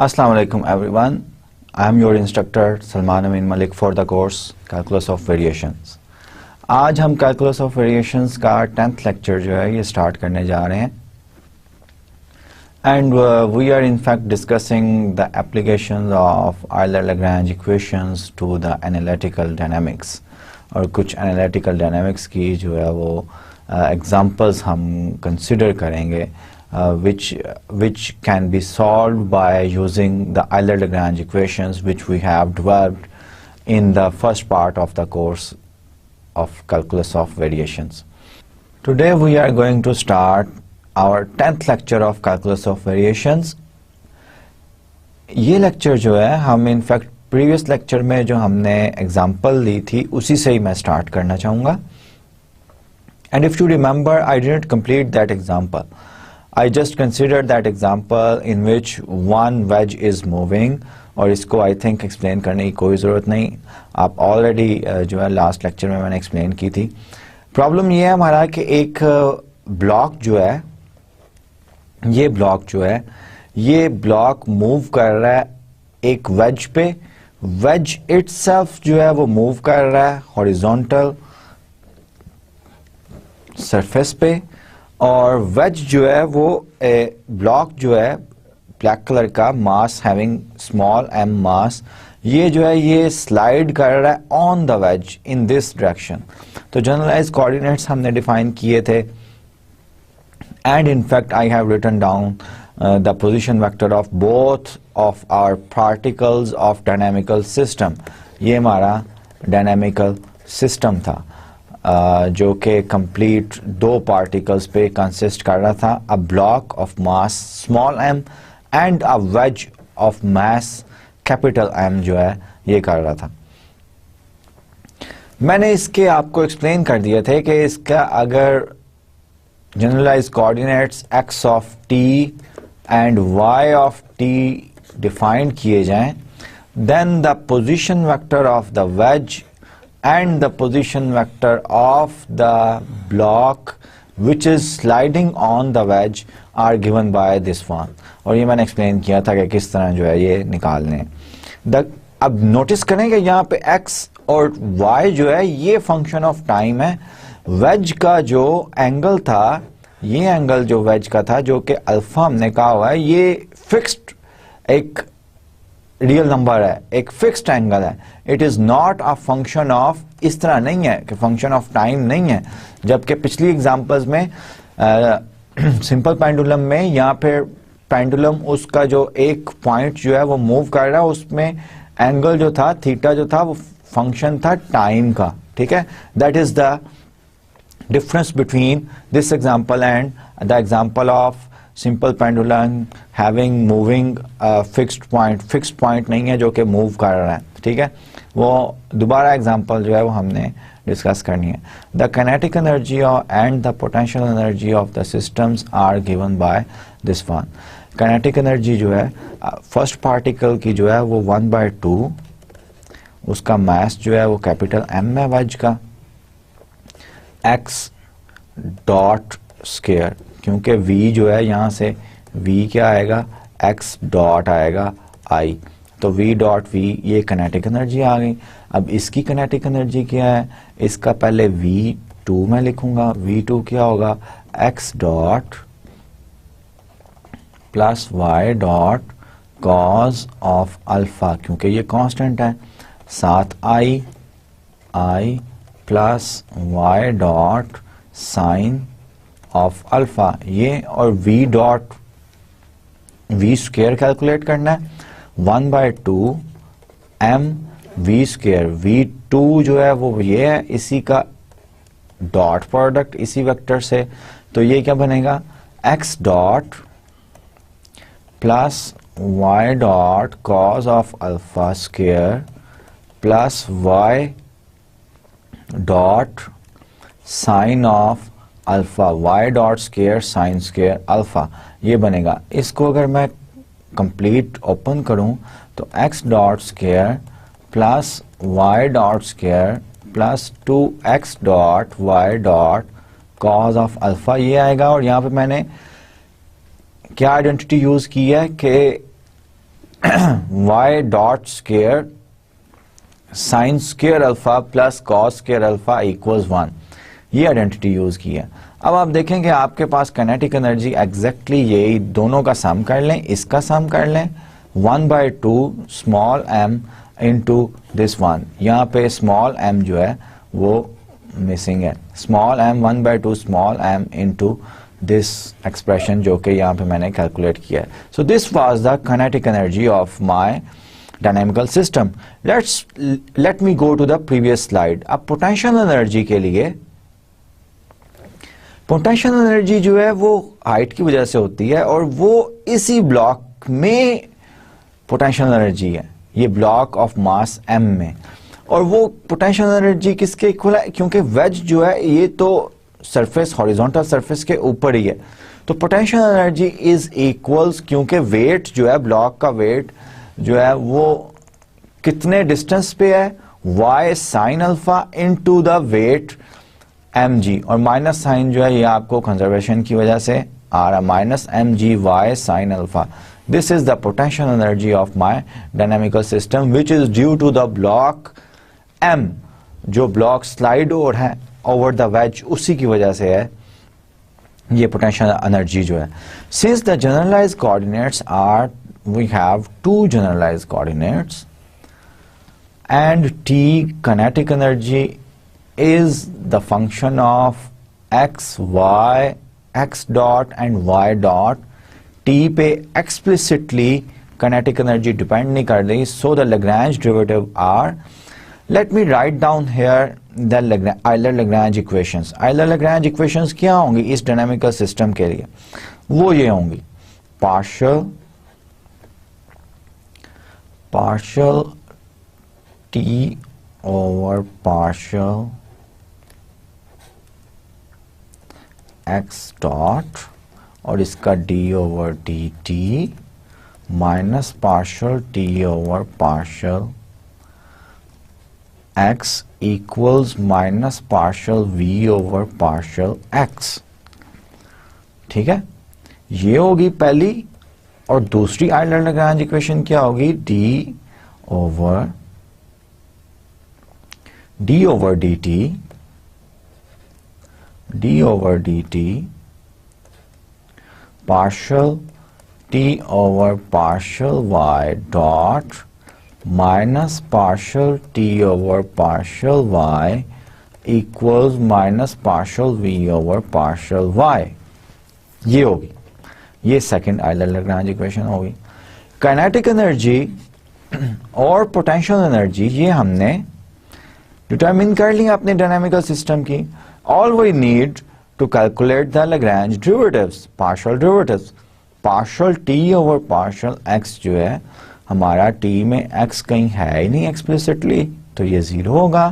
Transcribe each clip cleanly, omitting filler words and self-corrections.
Assalamu alaikum everyone. I am your instructor Salman Amin Malik for the course Calculus of Variations. आज हम Calculus of Variations का 10th lecture जो है ये start करने जा रहे हैं and we are in fact discussing the applications of Euler-Lagrange equations to the analytical dynamics और कुछ analytical dynamics की जो है वो examples हम consider करेंगे which can be solved by using the Euler-Lagrange equations which we have developed in the first part of the course of Calculus of Variations. Today we are going to start our 10th lecture of Calculus of Variations. ये lecture जो है हम in fact previous lecture में जो हमने example ली थी उसी से ही मैं start करना चाहूँगा. And if you remember, I didn't complete that example. I just considered that example in which one wedge is moving और इसको I think explain करने की कोई ज़रूरत नहीं, आप already जो है last lecture में मैंने explain की थी. Problem ये है हमारा कि एक block जो है, ये block जो है, ये block move कर रहा है एक wedge पे, wedge itself जो है वो move कर रहा है horizontal surface पे और वेज जो है वो ब्लॉक जो है ब्लैक कलर का mass having small m mass ये जो है ये स्लाइड कर रहा है on the wedge in this direction. तो जनरलाइज कोऑर्डिनेट्स हमने डिफाइन किए थे and in fact I have written down the position vector of both of our particles of dynamical system. ये हमारा डायनामिकल सिस्टम था जो कि कंप्लीट दो पार्टिकल्स पे कंसिस्ट कर रहा था, a block of mass small m and a wedge of mass capital m जो है ये कर रहा था. मैंने इसके आपको एक्सप्लेन कर दिए थे कि इसका अगर generalise coordinates x of t and y of t define किए जाएं, then the position vector of the wedge and the position vector of the block which is sliding on the wedge are given by this one. और ये मैंने explain किया था कि किस तरह जो है ये निकालने. अब नोटिस करें कि यहाँ पे x और y जो है ये फंक्शन ऑफ टाइम है. वेज का जो एंगल था, ये एंगल जो वेज का था जो कि अल्फा हमने कहा हुआ है, ये फिक्स्ड एक रियल नंबर है, एक फिक्स्ड एंगल है. It is not a function of, इस तरह नहीं है कि फंक्शन ऑफ टाइम नहीं है. जबकि पिछली एग्जांपल्स में सिंपल पेंडुलम में यहाँ पे पेंडुलम उसका जो एक पॉइंट जो है वो मूव कर रहा है, उसमें एंगल जो था थीटा जो था वो फंक्शन था टाइम का. ठीक है, that is the difference between this example and the example of simple pendulum having moving fixed point नहीं है जो कि मूव कर रहा है. ठीक है, वो दोबारा एग्जांपल जो है वो हमने डिस्कस करनी है. The kinetic energy and the potential energy of the systems are given by this one. Kinetic energy जो है फर्स्ट पार्टिकल की जो है वो 1/2, उसका मास जो है वो कैपिटल एम है वेज का, x डॉट स्क्वायर, क्योंकि v जो है यहाँ से v क्या आएगा, x डॉट आएगा I, तो v डॉट v ये काइनेटिक एनर्जी आ गई. अब इसकी काइनेटिक एनर्जी क्या है, इसका पहले v2 मैं लिखूंगा, v2 क्या होगा, x dot plus y dot cos of alpha, क्योंकि ये कांस्टेंट है, साथ I plus y dot sine of alpha ये, और v dot v square calculate करना है, 1/2 m v स्क्वायर, v2 जो है वो ये है, इसी का डॉट प्रोडक्ट इसी वेक्टर से, तो ये क्या बनेगा, x dot plus y dot cos of alpha square plus y dot sine of alpha, y dot square sine square alpha, ये बनेगा. इसको अगर मैं कंप्लीट ओपन करूं तो x dot square plus y dot square plus 2x dot y dot cos of alpha ये आएगा. और यहाँ पे मैंने क्या आइडेंटिटी यूज की है कि y dot square sine square alpha plus cos square alpha equals 1, ये आइडेंटिटी यूज की है। अब आप देखें कि आपके पास काइनेटिक एनर्जी एग्जैक्टली यही, दोनों का सम कर लें, इसका सम कर लें, 1/2 स्मॉल m इंटू दिस 1, यहाँ पे स्मॉल m जो है वो मिसिंग है, small m 1/2 small m into this expression जो कि यहाँ पे मैंने कैलकुलेट किया है। So this was the kinetic energy of my dynamical system. Let me go to the previous slide. अब पोटेंशियल एनर्जी के लिए, पोटेंशियल एनर्जी जो है वो हाइट की वजह से होती है और वो इसी ब्लॉक में पोटेंशियल एनर्जी है, ये ब्लॉक ऑफ मास m में, और वो पोटेंशियल एनर्जी किसके इक्वल है, क्योंकि वेज जो है ये तो सरफेस, हॉरिजॉन्टल सरफेस के ऊपर ही है, तो पोटेंशियल एनर्जी इज इक्वल्स, क्योंकि वेट जो है, ब्लॉक का वेट जो है वो कितने डिस्टेंस पे है, y sine alpha into the weight mg, और माइनस साइन जो है ये आपको कंजर्वेशन की वजह से आ रहा, minus mg y sine alpha. This is the potential energy of my dynamical system which is due to the block m, जो block slide over the wedge, उसी की वजह से है ये पोटेंशियल एनर्जी जो है। Since the generalised coordinates are, we have two generalised coordinates and t kinetic energy is the function of x, y, x dot and y dot, t पे explicitly kinetic energy depend नहीं कर रही, so the Lagrange derivative are, let me write down here the Euler-Lagrange equations. Euler-Lagrange equations क्या होंगी इस dynamical system के लिए, वो ये होंगी, partial t over partial x dot और इसका d over dt minus partial t over partial x equals minus partial v over partial x। ठीक है, ये होगी पहली, और दूसरी आइलर-लैग्रांज इक्वेशन क्या होगी, d over dt partial t over partial y dot minus partial t over partial y equals minus partial v over partial y, ये होगी, ये सेकंड आइलर-लैग्रांज इक्वेशन होगी। काइनेटिक एनर्जी और पोटेंशियल एनर्जी ये हमने determine कर लिया अपने डायनामिकल सिस्टम की। All we need to calculate the Lagrange derivatives, partial derivatives, partial t over partial x जो है हमारा, t में x कहीं है ही नहीं एक्सप्लिसिटली, तो ये 0 होगा।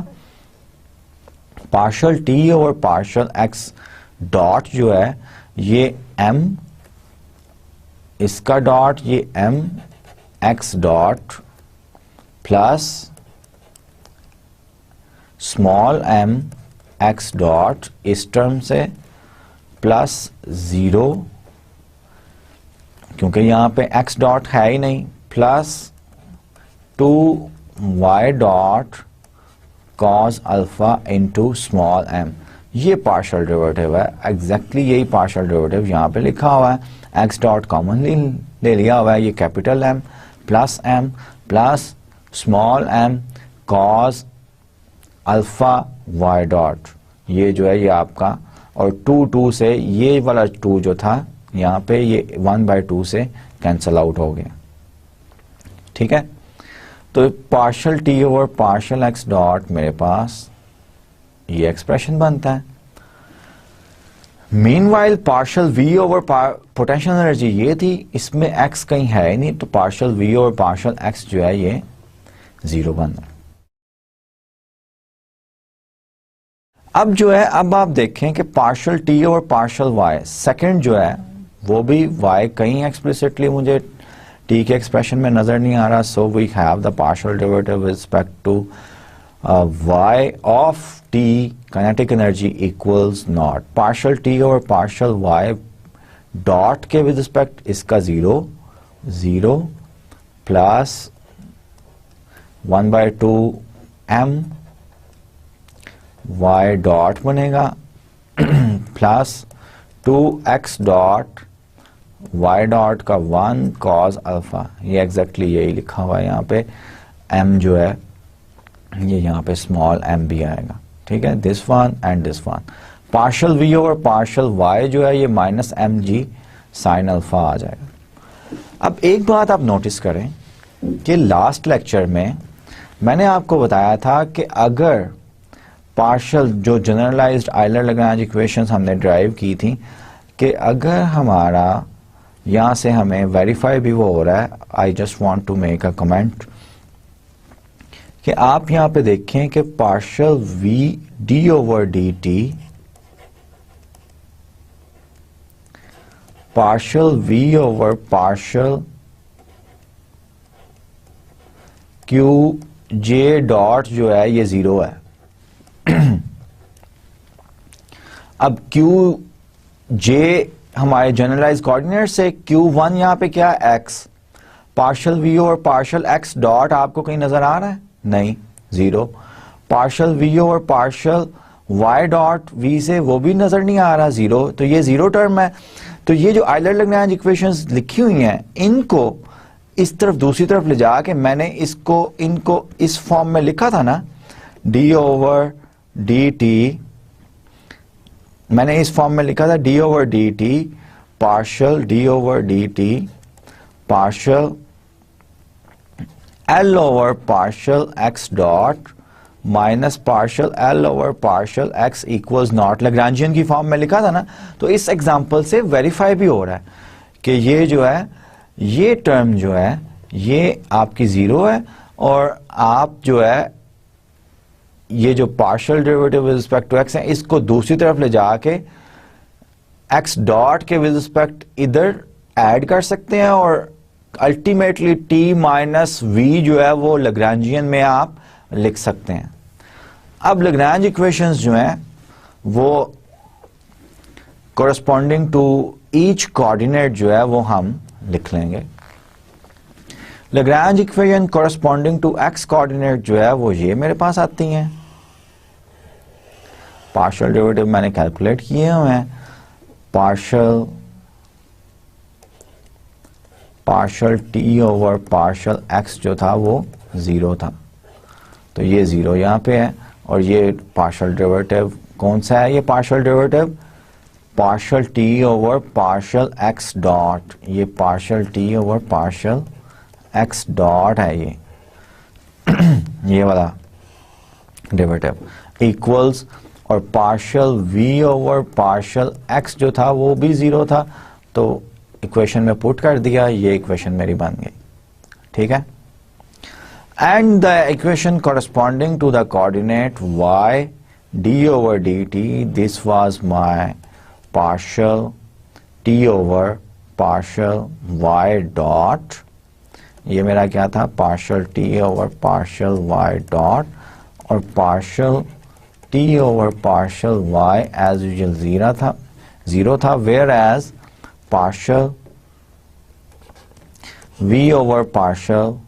Partial t over partial x dot जो है ये m, इसका डॉट ये m x dot plus small m x dot इस टर्म से प्लस 0, क्योंकि यहां पे x डॉट है ही नहीं, plus 2y dot cos alpha into small m, ये पार्शियल डेरिवेटिव है, एग्जैक्टली यही पार्शियल डेरिवेटिव यहां पे लिखा हुआ है। x डॉट कॉमनली ले लिया हुआ है, ये capital M plus m plus small m cos alpha y dot, ये जो है ये आपका, और 2 से ये वाला 2 जो था यहाँ पे ये 1/2 से कैंसल आउट हो गया। ठीक है, तो partial t over partial x dot मेरे पास ये एक्सप्रेशन बनता है। Meanwhile partial v over potential energy ये थी, इसमें x कहीं है ही नहीं, तो partial v over partial x जो है ये 0 बन रहा है। अब जो है, अब आप देखें कि partial t over partial y, second जो है वो भी y कहीं एक्सप्लिसिटली मुझे t के एक्सप्रेशन में नजर नहीं आ रहा, so we have the partial derivative with respect to y of t kinetic energy equals not partial t over partial y dot के विद रिस्पेक्ट इसका 0 0 प्लस 1/2 m y डॉट बनेगा plus 2x dot y dot का 1 cos alpha. ये exactly यही लिखा हुआ है यहाँ पे, m जो है ये यहाँ पे स्मॉल m भी आएगा, ठीक है। This one and this one, partial v over partial y जो है ये माइनस mg साइन अल्फा आ जाएगा। अब एक बात आप नोटिस करें कि लास्ट लेक्चर में मैंने आपको बताया था कि अगर पार्शियल जो जनरलाइज्ड आयलर लैग्रांज इक्वेशंस हमने ड्राइव की थी, कि अगर हमारा यहाँ से हमें वेरीफाई भी वो हो रहा है, I just want to make a comment कि आप यहाँ पे देखें कि partial v d over D T, partial v over partial q j dot जो है ये 0 है। अब q j हमारे जनरलाइज कोऑर्डिनेट से q1 यहां पे क्या है x, partial v over partial x dot आपको कहीं नजर आ रहा है? नहीं, 0। Partial v over partial y dot v से वो भी नजर नहीं आ रहा, 0। तो ये 0 टर्म है। तो ये जो आयलर लैग्रांज इक्वेशंस लिखी हुई हैं, इनको इस तरफ दूसरी तरफ ले जाके मैंने इनको इस फॉर्म में लिखा था ना, d ओवर डी टी, मैंने इस फॉर्म में लिखा था d over D T partial d over D T partial l over partial x dot minus partial l over partial x equals not, Lagrangian की फॉर्म में लिखा था ना। तो इस एग्जांपल से वेरीफाई भी हो रहा है कि ये जो है ये टर्म जो है ये आपकी 0 है, और आप जो है ये जो partial derivative with respect to x है इसको दूसरी तरफ ले जाके x डॉट के विद रिस्पेक्ट इधर ऐड कर सकते हैं, और अल्टीमेटली t माइनस v जो है वो लैग्रांजियन में आप लिख सकते हैं। अब लैग्रांज इक्वेशंस जो हैं वो कोरस्पॉन्डिंग टू ईच कोऑर्डिनेट जो है वो हम लिख लेंगे। Lagrange equation corresponding to x coordinate जो है वो ये मेरे पास आती हैं, पार्शियल डेरिवेटिव मैंने कैलकुलेट किए हुए हैं, partial t over partial x जो था वो 0 था, तो ये 0 यहाँ पे है। और ये पार्शियल डेरिवेटिव कौन सा है? ये partial derivative partial t over partial x dot, ये partial t over partial x dot है ये वाला डेरिवेटिव इक्वल्स, और partial v over partial x जो था वो भी 0 था, तो इक्वेशन में पुट कर दिया, ये इक्वेशन मेरी बन गई, ठीक है। And the equation corresponding to the coordinate y d over dt, this was my partial t over partial y dot, ये मेरा क्या था? Partial t over partial y dot, और partial t over partial y as usual 0 था, whereas partial v over partial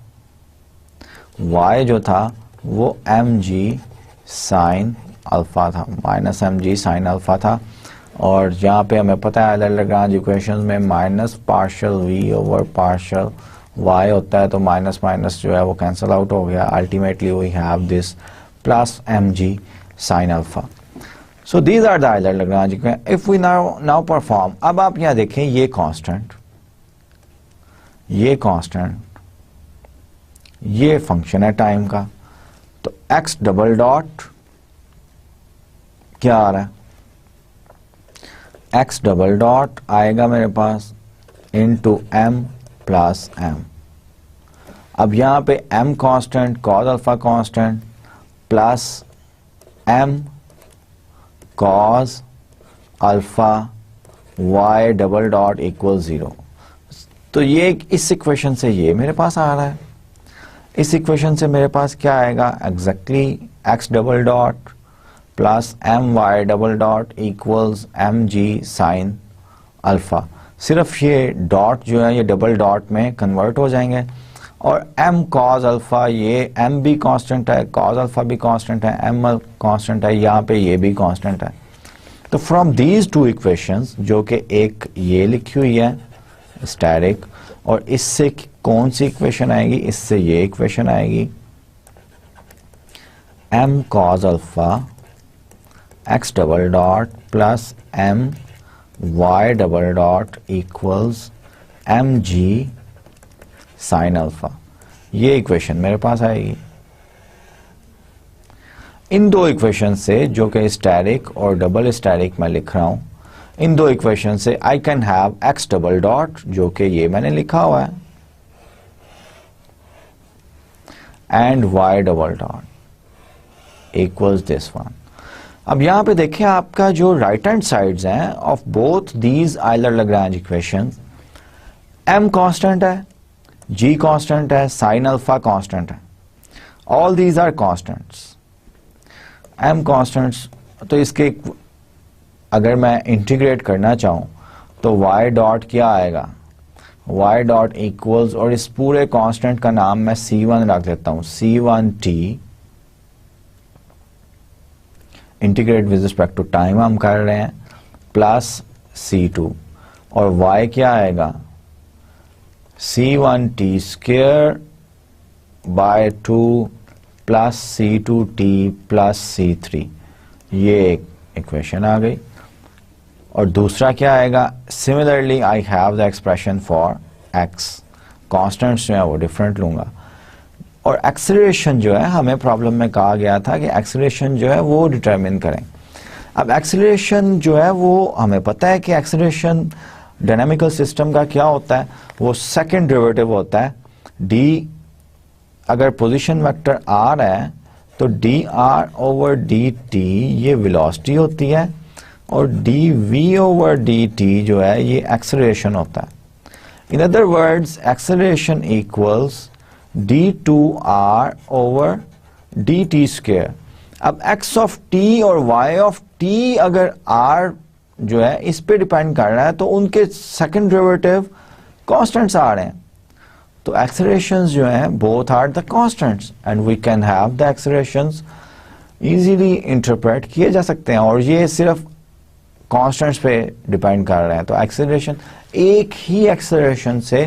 y जो था वो mg sine alpha था, माइनस mg साइन अल्फा था। और यहाँ पे हमें पता है लैग्रांज इक्वेशंस में minus partial v over partial y होता है, तो माइनस माइनस जो है वो कैंसल आउट हो गया, ultimately we have this plus mg sine alpha. So these are the Euler Lagrange equation. If we now perform, अब आप यहाँ देखें ये कांस्टेंट, ये फंक्शन है टाइम का, तो x डबल डॉट क्या आ रहा है? x डबल डॉट आएगा मेरे पास इनटू m प्लस m। अब यहां पे m constant, cos alpha constant plus m cos alpha y double dot equal 0। तो ये इस इक्वेशन से ये मेरे पास आ रहा है, इस इक्वेशन से मेरे पास क्या आएगा? Exactly x double dot plus m y double dot equals m g sine alpha. सिर्फ ये डॉट जो है ये डबल डॉट में कन्वर्ट हो जाएंगे और m cos अल्फा, ये m भी कांस्टेंट है, cos अल्फा भी कांस्टेंट है, m कांस्टेंट है, यहाँ पे ये भी कांस्टेंट है। तो फ्रॉम दीज टू इक्वेशंस, जो कि एक ये लिखी हुई है स्टैटिक, और इससे कौन सी इक्वेशन आएगी, इससे ये इक्वेशन आएगी, m cos alpha x double dot plus m y double dot equals m g sine alpha, ये इक्वेशन मेरे पास आएगी। इन दो इक्वेशन से, जो कि स्टैटिक और डबल स्टैटिक मैं लिख रहा हूं, इन दो इक्वेशन से I can have x double dot, जो कि ये मैंने लिखा हुआ है, and y double dot equals this one. अब यहां पे देखें, आपका जो राइट हैंड साइड्स हैं of both these Euler Lagrange equations, m constant है, g कांस्टेंट है, साइन अल्फा कांस्टेंट है, all these are constants, m constants. तो इसके अगर मैं इंटीग्रेट करना चाहूं तो y डॉट क्या आएगा, y डॉट इक्वल्स, और इस पूरे कांस्टेंट का नाम मैं c1 रख देता हूं, c1t, integrate with respect to time हम कर रहे हैं, प्लस c2, और y क्या आएगा, c1t square by 2 plus c2t plus c3, ये एक इक्वेशन आ गई। और दूसरा क्या आएगा, similarly I have the expression for x, constants जो है वो डिफरेंट लूंगा। और एक्सेलरेशन जो है, हमें प्रॉब्लम में कहा गया था कि एक्सेलरेशन जो है वो डिटरमिन करें। अब एक्सेलरेशन जो है वो हमें पता है कि एक्सेलरेशन डायनामिकल सिस्टम का क्या होता है, वो सेकंड डेरिवेटिव होता है d, अगर पोजीशन वेक्टर r है तो dr ओवर dt ये वेलोसिटी होती है, और dv ओवर dt जो है ये एक्सेलरेशन होता है। In other words, acceleration equals d2r over dt square. अब x ऑफ t और y ऑफ t अगर r जो है इस पे डिपेंड कर रहा है, तो उनके सेकंड डेरिवेटिव कांस्टेंट्स आ रहे हैं, तो एक्सेलरेशंस जो है both are the constants, and we can have the accelerations easily interpret किए जा सकते हैं, और ये सिर्फ कांस्टेंट्स पे डिपेंड कर रहे हैं। तो एक्सेलरेशन, एक ही एक्सेलरेशन से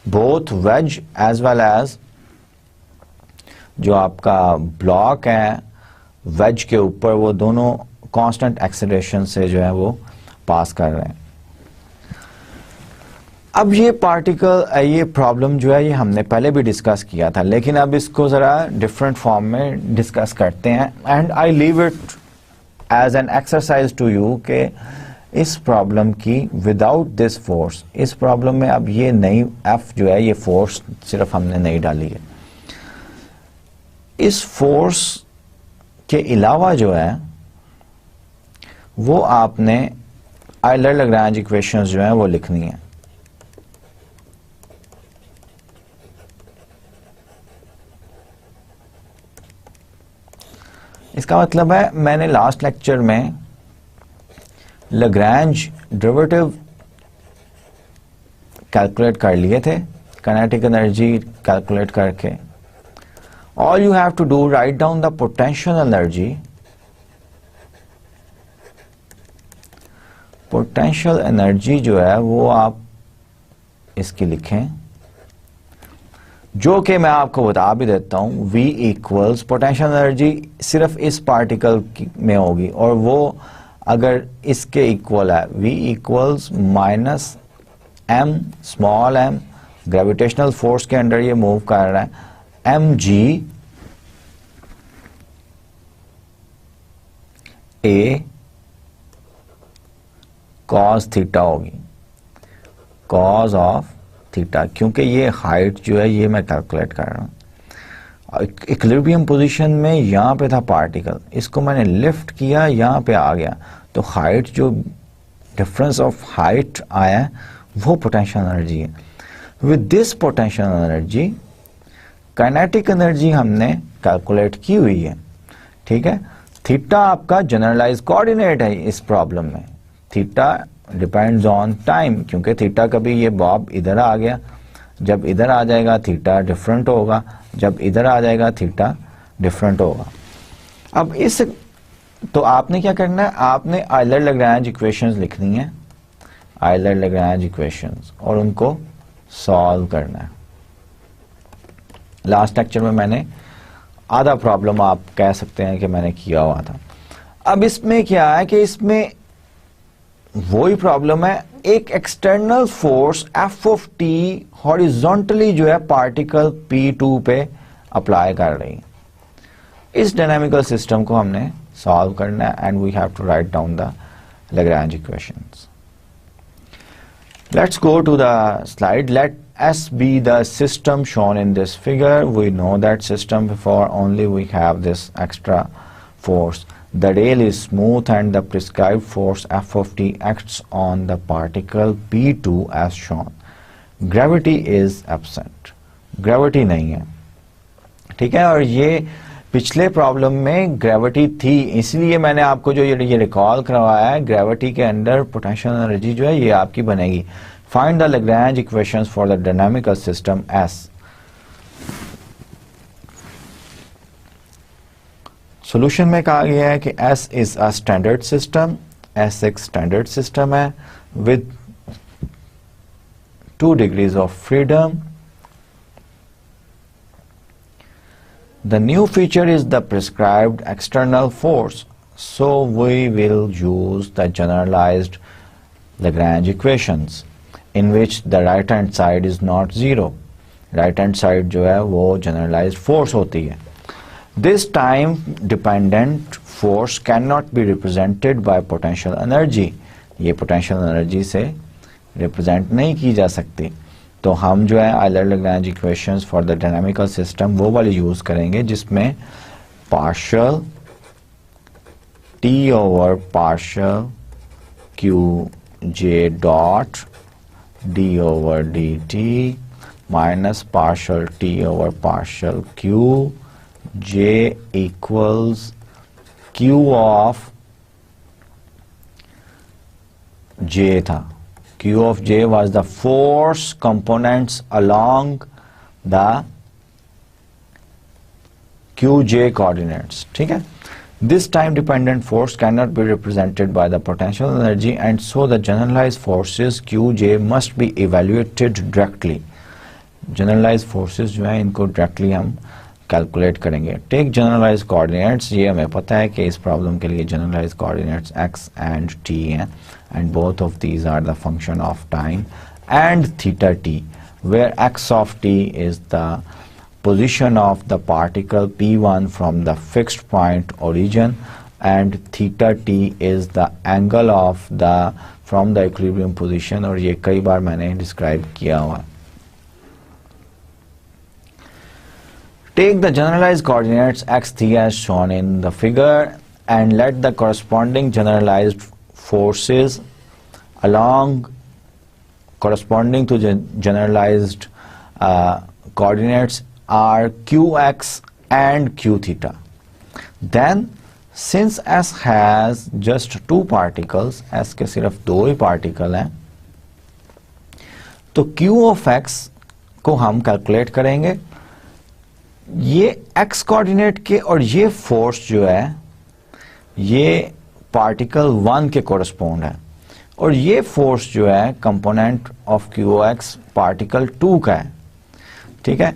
both wedge as well as जो आपका ब्लॉक है वेज के ऊपर, वो दोनों कांस्टेंट एक्सेलरेशन से जो है वो पास कर रहे हैं। अब ये पार्टिकल, ये प्रॉब्लम जो है ये हमने पहले भी डिस्कस किया था, लेकिन अब इसको जरा डिफरेंट फॉर्म में डिस्कस करते हैं, and I leave it as an exercise to you कि इस प्रॉब्लम की विदाउट दिस फोर्स, इस प्रॉब्लम में अब ये नई एफ जो है ये फोर्स सिर्फ हमने नहीं डाली है, इस फोर्स के अलावा जो है वो आपने आयलर लैग्रेंज इक्वेशंस जो है वो लिखनी है। इसका मतलब है, मैंने लास्ट लेक्चर में लैग्रेंज डेरिवेटिव कैलकुलेट कर लिए थे, काइनेटिक एनर्जी कैलकुलेट करके। All you have to do, write down the potential energy, potential energy जो है वो आप इसकी लिखें, जो कि मैं आपको बता भी देता हूं, V इक्वल्स, पोटेंशियल एनर्जी सिर्फ इस पार्टिकल में होगी, और वो अगर इसके इक्वल है, V equals minus m small m, gravitational force के अंडर ये मूव कर रहा है, mg a cos थीटा होगी, cos ऑफ थीटा, क्योंकि ये हाइट जो है ये मैं कैलकुलेट कर रहा हूं। इक्विलिब्रियम पोजीशन में यहां पे था पार्टिकल, इसको मैंने लिफ्ट किया, यहां पे आ गया, तो हाइट जो डिफरेंस ऑफ हाइट आया है वो पोटेंशियल एनर्जी है। With this potential energy kinetic energy हमने कैलकुलेट की हुई है, ठीक है। थीटा आपका जनरलाइज कोऑर्डिनेट है इस प्रॉब्लम में, थीटा डिपेंड्स ऑन टाइम, क्योंकि थीटा कभी ये बॉब इधर आ गया, जब इधर आ जाएगा थीटा डिफरेंट होगा, जब इधर आ जाएगा थीटा डिफरेंट होगा। अब इस तो आपने क्या करना है, आपने आयलर लैग्रेंज इक्वेशंस लिखनी है, आयलर लैग्रेंज इक्वेशंस, और उनको सॉल्व करना है। लास्ट लेक्चर में मैंने आधा प्रॉब्लम आप कह सकते हैं कि मैंने किया हुआ था। अब इसमें क्या है कि इसमें वही प्रॉब्लम है, एक external force F of T horizontally जो है पार्टिकल P2 पे अप्लाई कर रही है। इस डायनामिकल सिस्टम को हमने सॉल्व करना है and we have to write down the Lagrange equations. Let's go to the slide. Let S be the system shown in this figure. We know that system before, only we have this extra force. The rail is smooth and the prescribed force F of t acts on the particle P2 as shown. Gravity is absent. Gravity नहीं है, ठीक है। और ये पिछले problem में gravity थी, इसलिए मैंने आपको जो ये रिकॉल करवाया है, ग्रेविटी के अंदर पोटेंशियल एनर्जी जो है ये आपकी बनेगी। Find the Lagrange equations for the dynamical system S। Solution में कहा गया है कि S is a standard system, S एक स्टैंडर्ड सिस्टम है with 2 degrees of freedom. The new feature is the prescribed external force, so we will use the generalized Lagrange equations in which the right hand side is not zero. Right hand side जो है वो generalized force होती है। This time dependent force cannot be represented by potential energy. ये potential energy से represent नहीं की जा सकती, तो हम जो है Euler Lagrange equations for the dynamical system वो वाली यूज करेंगे जिसमें partial T over partial Q J dot D over D T minus partial T over partial Q J equals Q of J था। Q of J was the force components along the QJ coordinates, ठीक है। This time dependent force cannot be represented by the potential energy and so the generalized forces QJ must be evaluated directly. Generalized forces जो है इनको directly हम calculate करेंगे। Take generalise coordinates, ये हमें पता है कि इस प्रॉब्लम के लिए generalise coordinates x and t हैं and both of these are the function of time and theta t, where x of t is the position of the particle p1 from the fixed point origin and theta t is the angle of the from the equilibrium position, और ये कई बार मैंने describe किया हुआ। Take the generalized coordinates xt as shown in the figure and let the corresponding generalized forces along corresponding to generalized coordinates are qx and q theta. Then since s has just 2 particles, s के सिर्फ 2 ही particle हैं, तो q of x को हम calculate करेंगे। ये x coordinate के और ये फोर्स जो है ये पार्टिकल 1 के कोरस्पोंड है और ये फोर्स जो है कंपोनेंट ऑफ QX पार्टिकल 2 का है, ठीक है।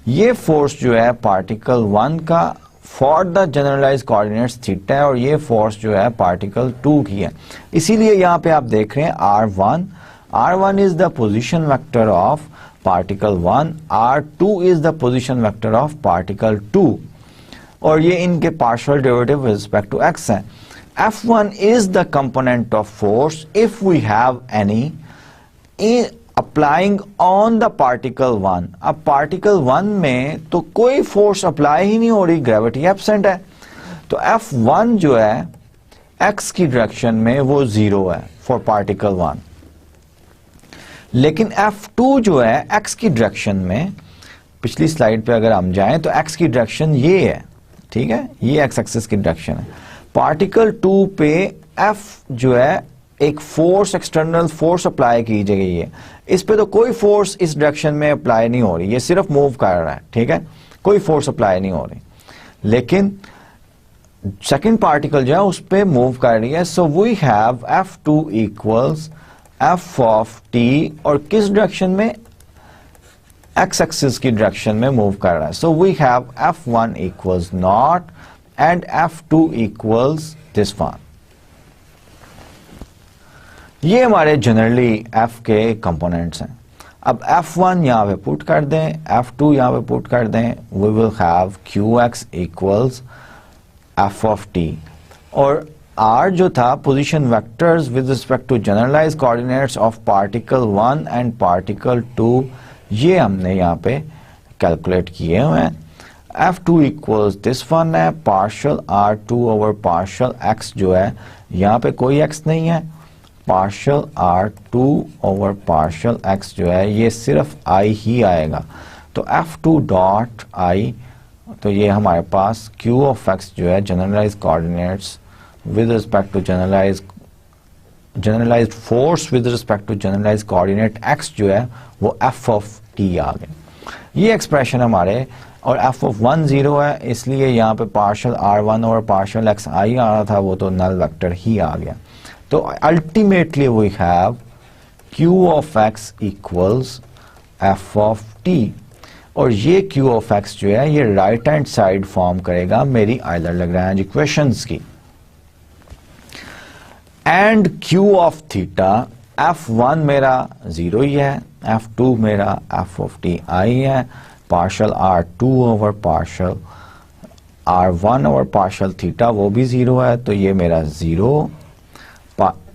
ये फोर्स जो है पार्टिकल 1 का for the generalise coordinates theta है और ये फोर्स जो है पार्टिकल 2 की है। इसीलिए यहाँ पे आप देख रहे हैं R1 is the position vector of particle 1, R2 is the position vector of particle 2 और ये इनके partial derivative with respect to x हैं। F1 is the component of force if we have any applying on the particle 1। अब particle 1 में तो कोई force apply ही नहीं हो रही, gravity absent है, तो F1 जो है x की direction में वो 0 है for particle 1। लेकिन F2 जो है x की डायरेक्शन में, पिछली स्लाइड पे अगर हम जाएं तो x की डायरेक्शन ये है, ठीक है, ये x एक्सिस की डायरेक्शन है। पार्टिकल 2 पे F जो है एक फोर्स, एक्सटर्नल फोर्स अप्लाई की गई है, इस पे तो कोई फोर्स इस डायरेक्शन में अप्लाई नहीं हो रही, ये सिर्फ मूव कर रहा है, ठीक है, कोई फोर्स अप्लाई नहीं हो रही, लेकिन सेकेंड पार्टिकल जो है उस पे मूव कर रही है। So we have F2 equals F of t, और किस डायरेक्शन में, एक्स एक्सिस की डायरेक्शन में मूव कर रहा है। So we have F1 equals not and F2 equals this one. ये हमारे जनरली F के कंपोनेंट्स हैं। अब F1 यहां पे पुट कर दें, F2 यहां पे पुट कर दें, we will have QX equals F of t, और R जो था position vectors with respect to generalise coordinates of particle 1 and particle 2, ये हमने यहाँ पे कैलकुलेट किए हुए हैं। F2 इक्वल्स दिस वन है, partial R2 over partial X जो है, यहाँ पे कोई X नहीं है, partial R2 over partial X जो है ये सिर्फ I ही आएगा, तो F2 डॉट I, तो ये हमारे पास Q ऑफ X जो है generalize coordinates with respect to generalized force with respect to generalize coordinate X जो है वो F ऑफ T आ गया। ये एक्सप्रेशन हमारे, और F ऑफ 1 0 है, इसलिए यहाँ पे पार्शियल R1 और पार्शियल X I आ रहा था, वो तो नल वेक्टर ही आ गया। तो ultimately we have Q of X equals F of T, और ये Q ऑफ X जो है ये राइट हैंड साइड फॉर्म करेगा मेरी आइलर लैग्रेंज इक्वेशंस की। And Q of theta, F1 मेरा 0 ही है, F2 मेरा F ऑफ T I है, partial R2 over partial R1 over partial theta वो भी 0 है, तो ये मेरा 0।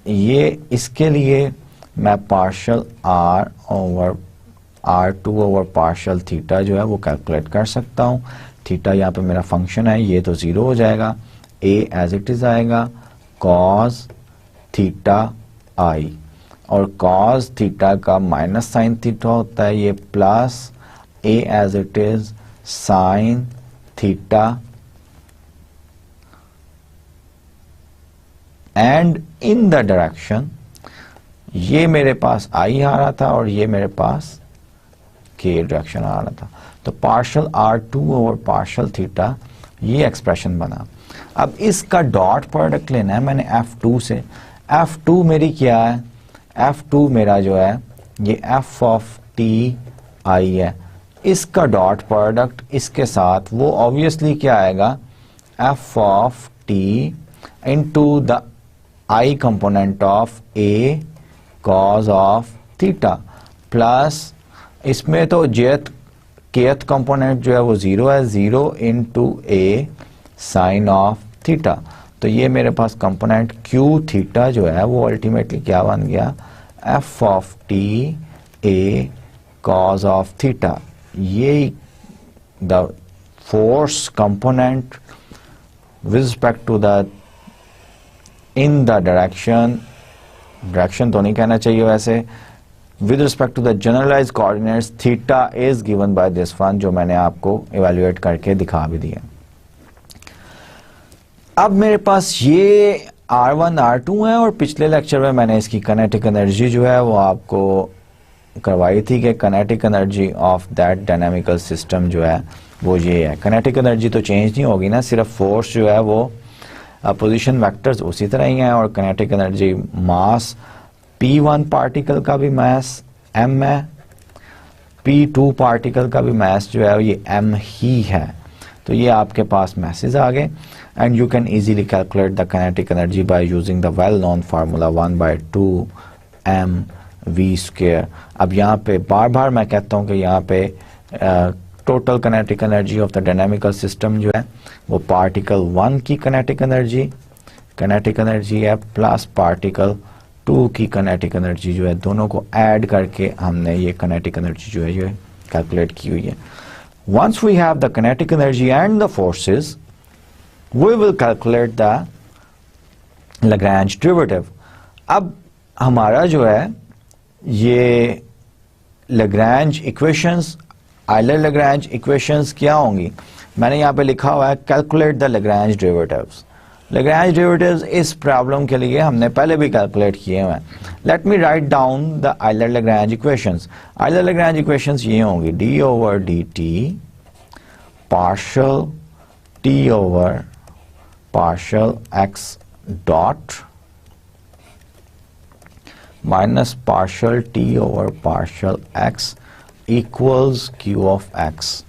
ये इसके लिए मैं partial R over R2 over partial theta जो है वो कैलकुलेट कर सकता हूँ। थीटा यहाँ पे मेरा फंक्शन है, ये तो 0 हो जाएगा, A एज इट इज आएगा कॉस थीटा I, और कॉस थीटा का माइनस साइन थीटा होता है, ये plus A as it is sine theta, and in the direction, ये मेरे पास I आ रहा था और ये मेरे पास K डायरेक्शन आ रहा था, तो partial R2 over partial theta ये एक्सप्रेशन बना। अब इसका डॉट प्रोडक्ट लेना है मैंने F2 से। F2 मेरी क्या है, F2 मेरा जो है ये F ऑफ T I है, इसका डॉट प्रोडक्ट इसके साथ वो ऑब्वियसली क्या आएगा, F of T into the I component of A cos of theta, plus इसमें तो kth कंपोनेंट जो है वो 0 है, 0 into A sine of theta, तो ये मेरे पास कंपोनेंट Q थीटा जो है वो अल्टीमेटली क्या बन गया, F of T A cos of theta. ये the force component with respect to the in the direction तो नहीं कहना चाहिए वैसे, with respect to the generalised coordinates theta is given by this one, जो मैंने आपको इवेल्युएट करके दिखा भी दिया। अब मेरे पास ये R1 R2 है, और पिछले लेक्चर में मैंने इसकी काइनेटिक एनर्जी जो है वो आपको करवाई थी कि kinetic energy of that dynamical system जो है वो ये है। काइनेटिक एनर्जी तो चेंज नहीं होगी ना, सिर्फ फोर्स जो है वो पोजीशन वेक्टर्स उसी तरह ही हैं, और काइनेटिक एनर्जी मास P1 पार्टिकल का भी मास m है, P2 पार्टिकल का भी मास जो है ये m ही है, तो ये आपके पास मैसेज आ गए। And you can easily calculate the kinetic energy by using the well known formula 1/2 mv²। अब यहाँ पे बार बार मैं कहता हूँ कि यहाँ पे total kinetic energy of the dynamical system जो है वो पार्टिकल 1 की काइनेटिक एनर्जी है प्लस पार्टिकल 2 की काइनेटिक एनर्जी जो है, दोनों को ऐड करके हमने ये काइनेटिक एनर्जी जो है ये कैलकुलेट की हुई है। Once we have the kinetic energy and the forces, we will calculate the Lagrange derivative. अब हमारा जो है ये Lagrange equations, Euler Lagrange equations क्या होंगी, मैंने यहाँ पे लिखा हुआ है calculate the Lagrange derivatives. Lagrange derivatives इस प्रॉब्लम के लिए हमने पहले भी कैलकुलेट किए हुए हैं। Let me write down the Euler Lagrange equations. Euler Lagrange equations ये होंगी d over D T partial T over partial X dot minus partial T over partial x equals Q of x.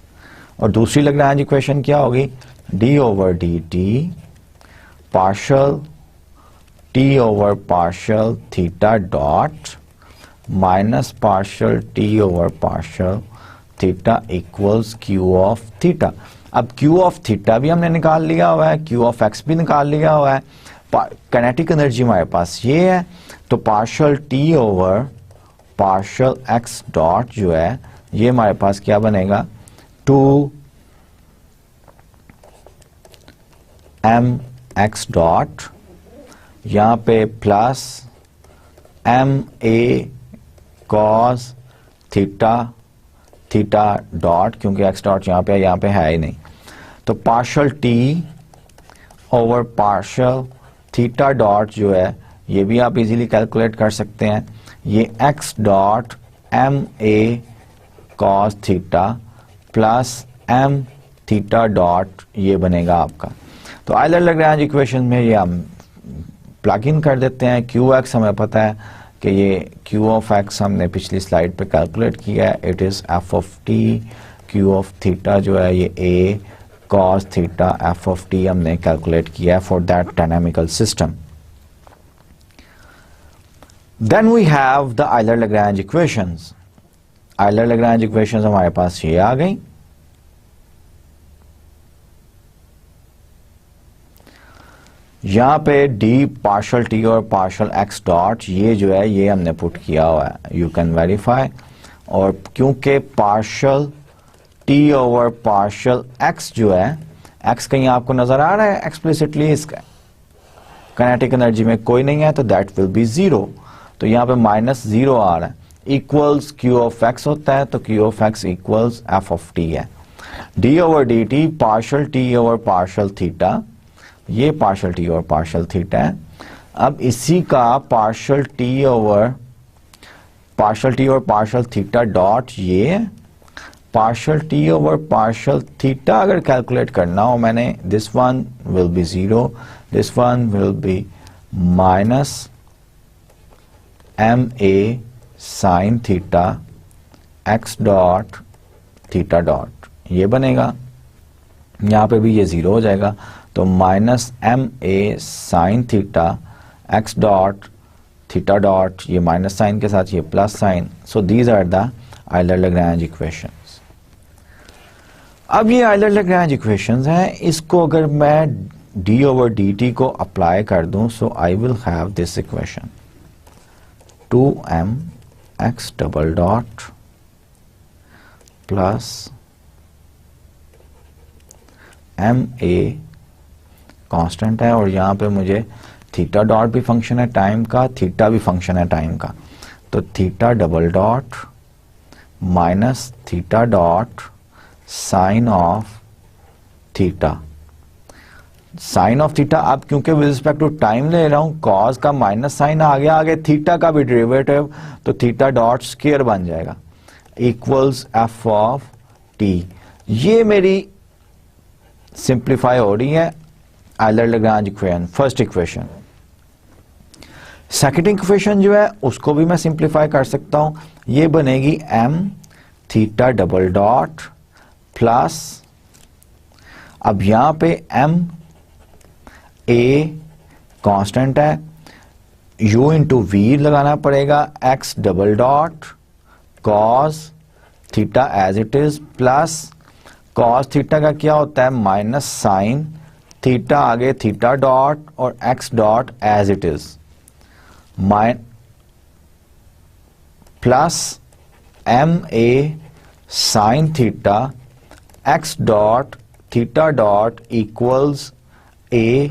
और दूसरी Lagrange equation क्या होगी, D over D T partial T over partial theta dot minus partial T over partial theta equals Q of theta. अब Q of theta भी हमने निकाल लिया हुआ है, क्यू ऑफ एक्स भी निकाल लिया हुआ है, काइनेटिक एनर्जी हमारे पास ये है, तो partial T over partial X dot जो है ये हमारे पास क्या बनेगा, 2m(x) डॉट यहां पे plus ma cos theta theta dot, क्योंकि x डॉट यहां पे है ही नहीं, तो partial T over partial theta dot जो है ये भी आप इजीली कैलकुलेट कर सकते हैं, ये x dot ma cos theta plus m theta dot ये बनेगा आपका। तो आइलर लैग्रेंज इक्वेशन में ये हम प्लग इन कर देते हैं। क्यू एक्स हमें पता है कि ये क्यू ऑफ एक्स हमने पिछली स्लाइड पे कैलकुलेट किया है, it is F of T. Q of theta जो है ये A cos theta F of T हमने कैलकुलेट किया है for that dynamical system. Then we have the Euler Lagrange equations. Euler Lagrange equations हमारे पास ये आ गई। यहां पे डी पार्शियल टी और पार्शियल एक्स डॉट ये जो है ये हमने पुट किया हुआ है, यू कैन वेरीफाई। और क्योंकि partial T over partial x जो है, एक्स कहीं आपको नजर आ रहा है एक्सप्लिसिटली, इसका काइनेटिक एनर्जी में कोई नहीं है, तो दैट विल बी जीरो। तो यहां पे -0 आ रहा है, इक्वल्स क्यू ऑफ एक्स होता है, तो Q of X equals F of T है। D over D T partial T over partial theta, ये पार्शियल टी और पार्शियल थीटा है। अब इसी का पार्शियल टी और पार्शियल थीटा डॉट ये partial T over partial theta अगर कैलकुलेट करना हो मैंने, this one will be 0, this one will be minus ma sine theta x dot theta dot ये बनेगा, यहां पे भी ये 0 हो जाएगा, तो minus ma sine theta x dot theta dot ये माइनस साइन के साथ ये plus sine. So these are the Euler Lagrange equations. अब ये आइलर लैग्रेंज इक्वेशंस हैं, इसको अगर मैं d ओवर dt को अप्लाई कर दूं, so I will have this equation 2mx double dot plus ma constant है और यहां पे मुझे थीटा डॉट भी फंक्शन है टाइम का, थीटा भी फंक्शन है टाइम का, तो theta double dot minus theta dot sine of theta. Sine of theta अब क्योंकि विद रिस्पेक्ट टू टाइम ले रहा हूं, कॉस का माइनस साइन आ गया, आगे थीटा का भी डेरिवेटिव, तो थीटा डॉट स्क्वायर बन जाएगा, इक्वल्स एफ ऑफ टी। ये मेरी सिंप्लीफाई हो रही है Euler Lagrange equation, first equation. Second equation जो है उसको भी मैं सिंप्लीफाई कर सकता हूं, ये बनेगी m theta double dot plus, अब यहां पे m a कांस्टेंट है, u इंटू वी लगाना पड़ेगा, x double dot cos theta as it is plus cos theta का क्या होता है माइनस साइन थीटा, आगे थीटा डॉट और x dot as it is, plus ma sine theta x dot theta dot equals a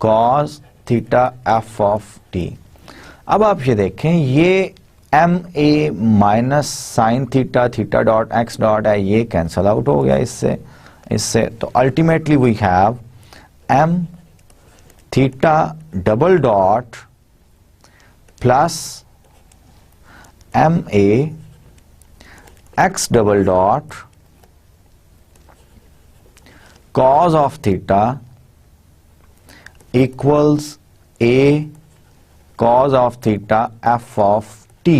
cos theta F of T. अब आप ये देखें, ये ma minus sine theta theta dot X dot है, ये cancel out हो गया इससे, तो ultimately we have m theta double dot plus M A X double dot cos of theta equals A cos of theta F of T.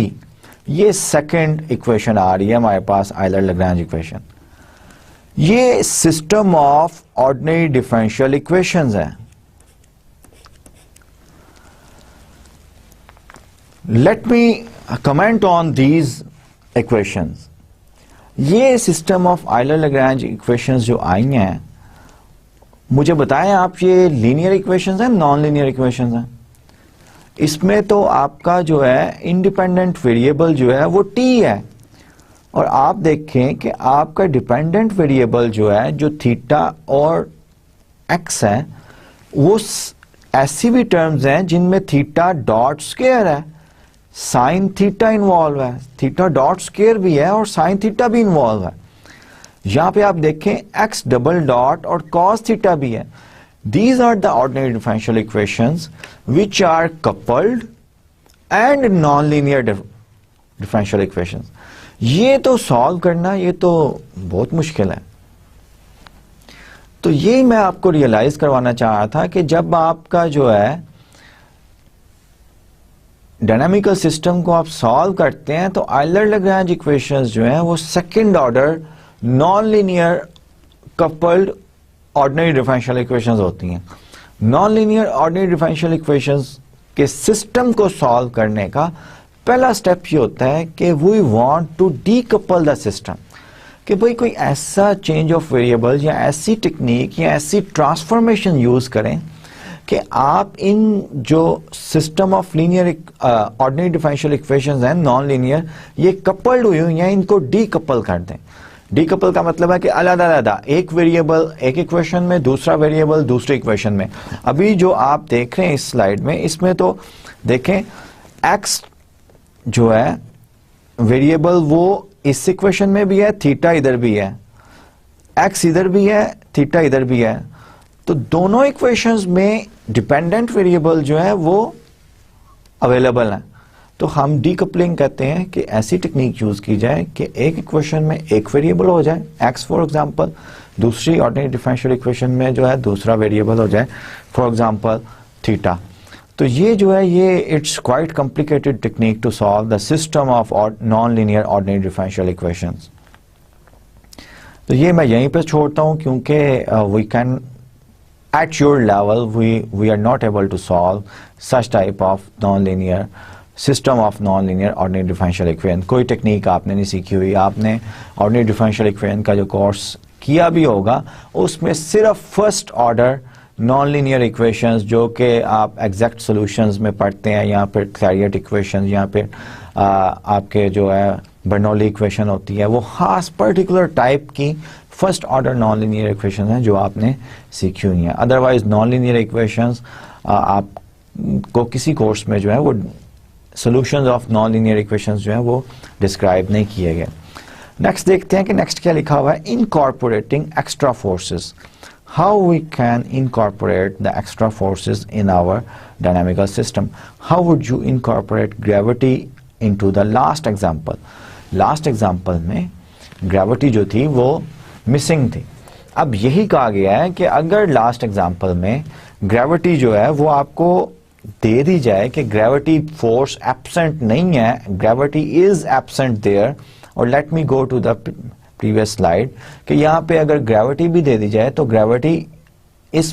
ये second equation आ रही है हमारे पास, आयलर-लैग्रेंज इक्वेशन। ये system of ordinary differential equations है। Let me comment on these equations. ये system of Euler Lagrange equations जो आई हैं, मुझे बताएं आप, ये लीनियर इक्वेशंस हैं, नॉन लीनियर इक्वेशंस हैं? इसमें तो आपका जो है इंडिपेंडेंट वेरिएबल जो है वो t है, और आप देखें कि आपका डिपेंडेंट वेरिएबल जो है, जो थीटा और x है, वो ऐसी भी टर्म्स हैं जिनमें थीटा डॉट स्क्वायर है, साइन थीटा इन्वॉल्व है, थीटा डॉट स्क्वायर भी है और साइन थीटा भी इन्वॉल्व है। यहां पे आप देखें x डबल डॉट और cos थीटा भी है। These are the ordinary differential equations which are coupled and non-linear differential equations. ये तो सॉल्व करना, ये तो बहुत मुश्किल है। तो ये मैं आपको रियलाइज करवाना चाह रहा था कि जब आपका जो है डायनामिकल सिस्टम को आप सॉल्व करते हैं तो आयलर-लैग्रेंज इक्वेशंस जो हैं वो second order non linear coupled ordinary differential equations होती हैं। Non linear ordinary differential equations के सिस्टम को सॉल्व करने का पहला स्टेप ये होता है कि we want to decouple the system, कि भाई कोई ऐसा चेंज ऑफ वेरिएबल या ऐसी टेक्निक या ऐसी ट्रांसफॉर्मेशन यूज करें कि आप इन जो system of linear ordinary differential equations हैं नॉन लीनियर, ये कपल्ड हुई हुई हैं, इनको डीकपल कर दें। डीकपल का मतलब है कि अलग-अलग, एक वेरिएबल एक इक्वेशन में, दूसरा वेरिएबल दूसरे इक्वेशन में। अभी जो आप देख रहे हैं इस स्लाइड में, इसमें तो देखें x जो है वेरिएबल वो इस इक्वेशन में भी है, थीटा इधर भी है, x इधर भी है, थीटा इधर भी है। तो दोनों इक्वेशंस में डिपेंडेंट वेरिएबल जो है वो अवेलेबल है। तो हम डीकपलिंग कहते हैं कि ऐसी टेक्निक यूज की जाए कि एक इक्वेशन में एक वेरिएबल हो जाए, x फॉर एग्जांपल, दूसरी ऑर्डिनरी डिफरेंशियल इक्वेशन में जो है दूसरा वेरिएबल हो जाए, फॉर एग्जांपल थीटा। तो ये जो है ये it's quite complicated technique to solve the system of non linear ordinary differential equations. तो ये मैं यहीं पे छोड़ता हूं क्योंकि we can at your level we are not able to solve such type of non linear system of non linear ordinary differential equation. कोई technique आपने नहीं सीखी हुई, आपने ऑर्डिनरी डिफरेंशियल इक्वेशन का जो कोर्स किया भी होगा उसमें सिर्फ first order non linear equations जो कि आप एग्जैक्ट सॉल्यूशंस में पढ़ते हैं, यहाँ पे क्लैरियट इक्वेशन, यहाँ पे आपके जो है बर्नौली इक्वेशन होती है, वो खास पर्टिकुलर टाइप की first order non linear equation हैं जो आपने सीखी हुई हैं। अदरवाइज नॉन लीनियर इक्वेशंस आपको किसी कोर्स में जो है वो solutions of non linear equations जो है वो डिस्क्राइब नहीं किए गए। नेक्स्ट देखते हैं कि नेक्स्ट क्या लिखा हुआ है, incorporating extra forces. How we can incorporate the extra forces in our dynamical system. How would you incorporate gravity into the last example. Last example में ग्रेविटी जो थी वो मिसिंग थी। अब यही कहा गया है कि अगर लास्ट एग्जांपल में ग्रेविटी जो है वो आपको दे दी जाए कि ग्रेविटी फोर्स एब्सेंट नहीं है, ग्रेविटी इज एब्सेंट देयर, और let me go to the previous slide कि यहाँ पे अगर ग्रेविटी भी दे दी जाए तो ग्रेविटी इस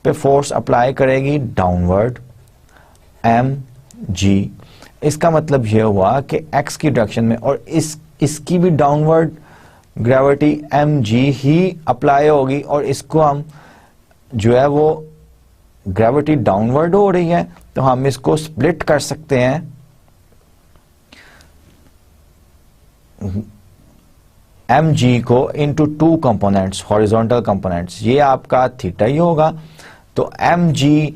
पे फोर्स अप्लाई करेगी डाउनवर्ड mg। इसका मतलब यह हुआ कि x की डायरेक्शन में, और इसकी भी डाउनवर्ड ग्रेविटी mg ही अप्लाई होगी, और इसको हम जो है वो ग्रेविटी डाउनवर्ड हो रही है तो हम इसको स्प्लिट कर सकते हैं mg को into two components, horizontal components. ये आपका थीटा ही होगा, तो mg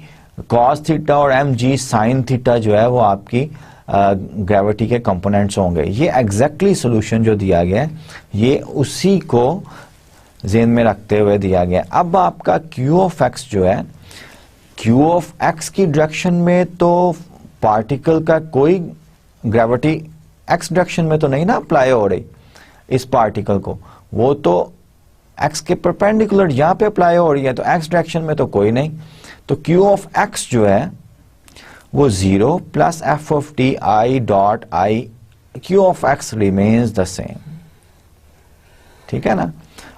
cos थीटा और mg sin थीटा जो है वो आपकी ग्रेविटी के कंपोनेंट्स होंगे। ये एग्जैक्टली सॉल्यूशन जो दिया गया है ये उसी को ज़हन में रखते हुए दिया गया। अब आपका q ऑफ x जो है क्यू ऑफ एक्स की डायरेक्शन में तो पार्टिकल का कोई ग्रेविटी एक्स डायरेक्शन में तो नहीं ना अप्लाई हो रही इस पार्टिकल को, वो तो एक्स के परपेंडिकुलर यहां पे अप्लाई हो रही है, तो एक्स डायरेक्शन में तो कोई नहीं। तो क्यू ऑफ एक्स जो है वो 0 plus F of T I dot I, Q of x remains the same, ठीक है ना।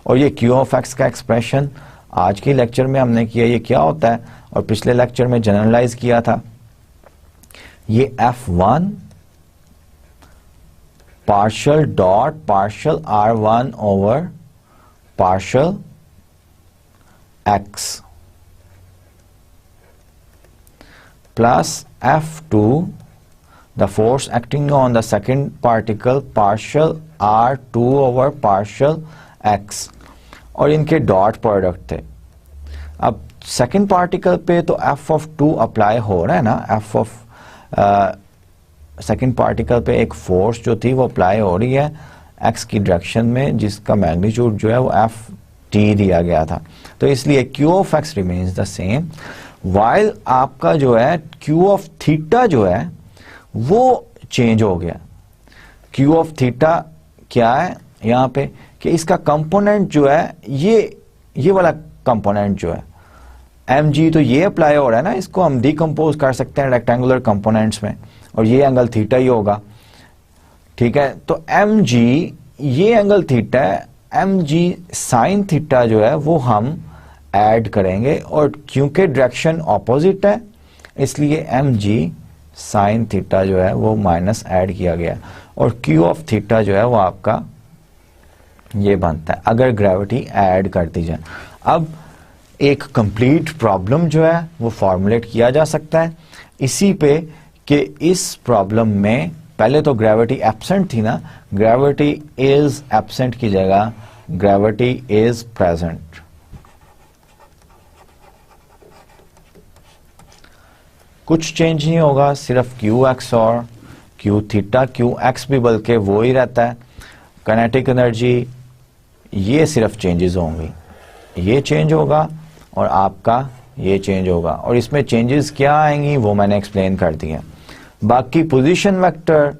और ये क्यू ऑफ एक्स का एक्सप्रेशन आज के लेक्चर में हमने किया, ये क्या होता है, और पिछले लेक्चर में जनरलाइज किया था। ये F1 partial dot partial R1 over partial X plus F2 the force acting on the second particle partial R2 over partial X, और इनके डॉट प्रोडक्ट थे। अब सेकंड पार्टिकल पे तो एफ ऑफ 2 अप्लाई हो रहा है ना, एफ ऑफ सेकंड पार्टिकल पे एक फोर्स जो थी वो अप्लाई हो रही है एक्स की डायरेक्शन में, जिसका मैग्नीट्यूड जो है वो एफ टी दिया गया था। तो इसलिए Q of x remains the same, while आपका जो है क्यू ऑफ थीटा जो है वो चेंज हो गया। क्यू ऑफ थीटा क्या है यहाँ पे कि इसका कंपोनेंट जो है ये वाला कंपोनेंट जो है एम जी, तो ये अप्लाई हो रहा है ना, इसको हम डिकम्पोज कर सकते हैं रेक्टेंगुलर कंपोनेंट्स में, और ये एंगल थीटा ही होगा, ठीक है। तो एम जी ये एंगल थीटा है, एम जी साइन थीटा जो है वो हम ऐड करेंगे, और क्योंकि डायरेक्शन ऑपोजिट है इसलिए एम जी साइन थीटा जो है वो माइनस ऐड किया गया, और क्यू ऑफ थीटा जो है वो आपका ये बनता है अगर ग्रेविटी ऐड कर दी जाए। अब एक कंप्लीट प्रॉब्लम जो है वो फॉर्मुलेट किया जा सकता है इसी पे कि इस प्रॉब्लम में पहले तो ग्रेविटी एब्सेंट थी ना, ग्रेविटी इज एब्सेंट की जगह ग्रेविटी इज प्रेजेंट। कुछ चेंज नहीं होगा, सिर्फ क्यू एक्स और क्यू थीटा, क्यू एक्स भी बल्कि वो ही रहता है। काइनेटिक एनर्जी ये सिर्फ चेंजेस होंगी, ये चेंज होगा और आपका ये चेंज होगा, और इसमें चेंजेस क्या आएंगी वो मैंने एक्सप्लेन कर दिया। बाकी position vector,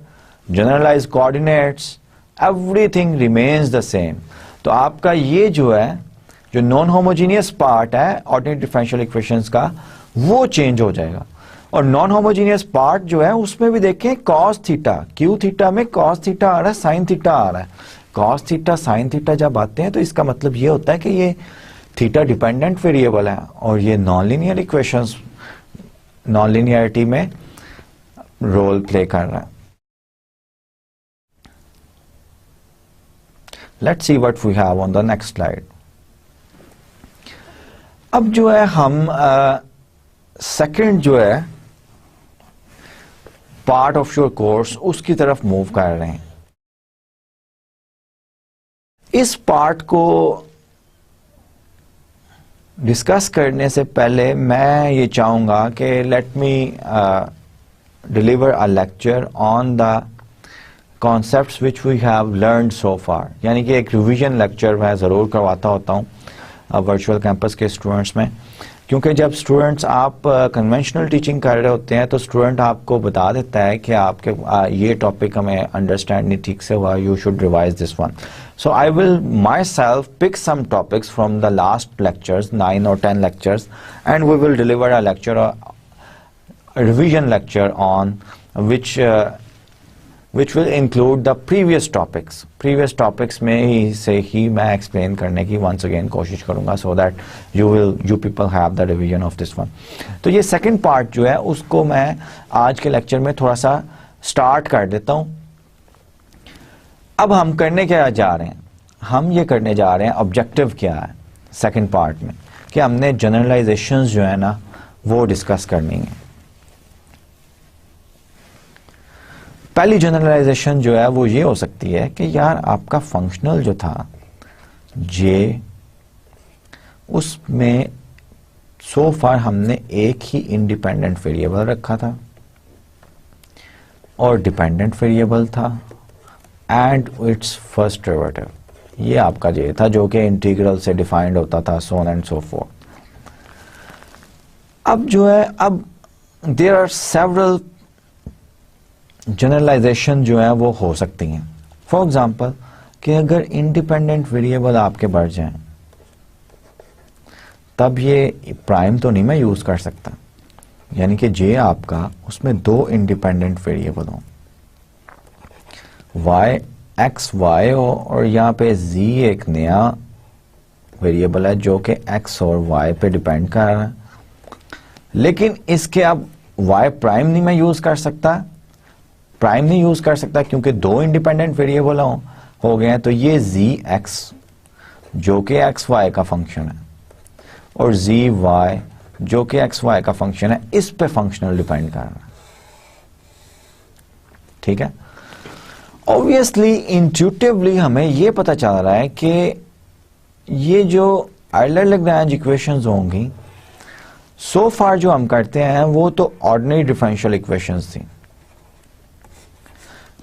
generalize coordinates, everything remains the same. तो आपका ये जो है जो नॉन होमोजीनियस पार्ट है ऑर्डिनरी डिफरेंशियल इक्वेशंस का वो चेंज हो जाएगा, और नॉन होमोजीनियस पार्ट जो है उसमें भी देखें कॉस थीटा, क्यू थीटा में कॉस थीटा आ रहा है, साइन थीटा आ रहा है। कॉस थीटा साइन थीटा जब आते हैं तो इसका मतलब ये होता है कि ये थीटा डिपेंडेंट वेरिएबल है, और ये non linear equations non linearity में रोल प्ले कर रहा है। Let's see what we have on the next slide. अब जो है हम सेकंड जो है पार्ट ऑफ योर कोर्स उसकी तरफ मूव कर रहे हैं। इस पार्ट को डिस्कस करने से पहले मैं ये चाहूंगा कि let me deliver a lecture on the concepts which we have learned so far, यानी कि एक रिवीजन लेक्चर मैं ज़रूर करवाता होता हूँ वर्चुअल कैंपस के स्टूडेंट्स में, क्योंकि जब स्टूडेंट्स आप कन्वेंशनल टीचिंग कर रहे होते हैं तो स्टूडेंट आपको बता देता है कि आपके ये टॉपिक हमें अंडरस्टैंड नहीं ठीक से हुआ, you should revise this one. So I will myself pick some topics from the last lectures, 9 or 10 lectures, and we will deliver a lecture, a revision lecture on which will include the previous topics. Previous topics में ही से ही मैं explain करने की once again कोशिश करूँगा, so that you people have the revision of this one. तो ये second part जो है उसको मैं आज के lecture में थोड़ा सा start कर देता हूँ। अब हम करने क्या जा रहे हैं, हम ये करने जा रहे हैं ऑब्जेक्टिव क्या है सेकंड पार्ट में, कि हमने जनरलाइजेशंस जो है ना वो डिस्कस करनी है। पहली जनरलाइजेशन जो है वो ये हो सकती है कि यार आपका फंक्शनल जो था जे, उसमें सो फार हमने एक ही इंडिपेंडेंट वेरिएबल रखा था और डिपेंडेंट वेरिएबल था एंड इट्स फर्स्ट डेरिवेटिव, ये आपका जे था जो कि इंटीग्रल से डिफाइंड होता था, सो ऑन एंड सो फोर्थ। अब जो है, अब देयर आर सेवरल जनरलाइजेशन जो है वो हो सकती हैं। फॉर एग्जांपल कि अगर इंडिपेंडेंट वेरिएबल आपके बढ़ जाएं, तब ये प्राइम तो नहीं मैं यूज कर सकता, यानी कि जे आपका उसमें दो इंडिपेंडेंट वेरिएबल हो, वाई एक्स वाई हो, और यहाँ पे जी एक नया वेरिएबल है जो कि एक्स और वाई पे डिपेंड कर रहा है, लेकिन इसके अब वाई प्राइम नहीं मैं यूज कर सकता, प्राइम नहीं यूज कर सकता क्योंकि दो इंडिपेंडेंट वेरिएबल हो गए हैं। तो ये जी एक्स जो कि एक्स वाई का फंक्शन है और जी वाई जो कि एक्स वाई का फंक्शन है, इस पे फंक्शनल डिपेंड कर रहा है। ठीक है, ऑब्वियसली इंट्यूटिवली हमें यह पता चल रहा है कि ये जो आयलर-लैग्रेंज इक्वेशंस होंगी, सो फार जो हम करते हैं वो तो ऑर्डिनरी डिफरेंशियल इक्वेशंस थी,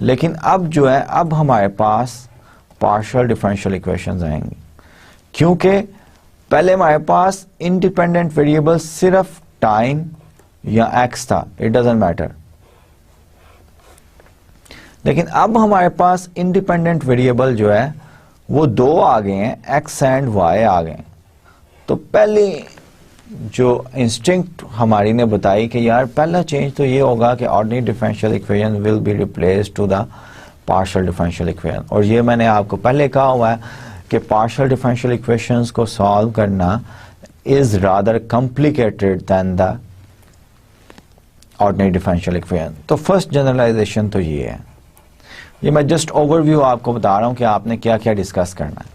लेकिन अब जो है अब हमारे पास पार्शियल डिफरेंशियल इक्वेशंस आएंगी, क्योंकि पहले हमारे पास इंडिपेंडेंट वेरिएबल सिर्फ टाइम या एक्स था, इट डजंट मैटर, लेकिन अब हमारे पास इंडिपेंडेंट वेरिएबल जो है वो दो आ गए हैं, एक्स एंड वाई आ गए। तो पहले जो इंस्टिंक्ट हमारी ने बताई कि यार पहला चेंज तो ये होगा कि ordinary differential equation will be replaced to the partial differential equation, और ये मैंने आपको पहले कहा हुआ है कि पार्शियल डिफरेंशियल इक्वेशंस को सॉल्व करना is rather complicated than the ordinary differential equation. तो फर्स्ट जनरलाइजेशन तो ये है, ये मैं जस्ट ओवरव्यू आपको बता रहा हूं कि आपने क्या क्या डिस्कस करना है।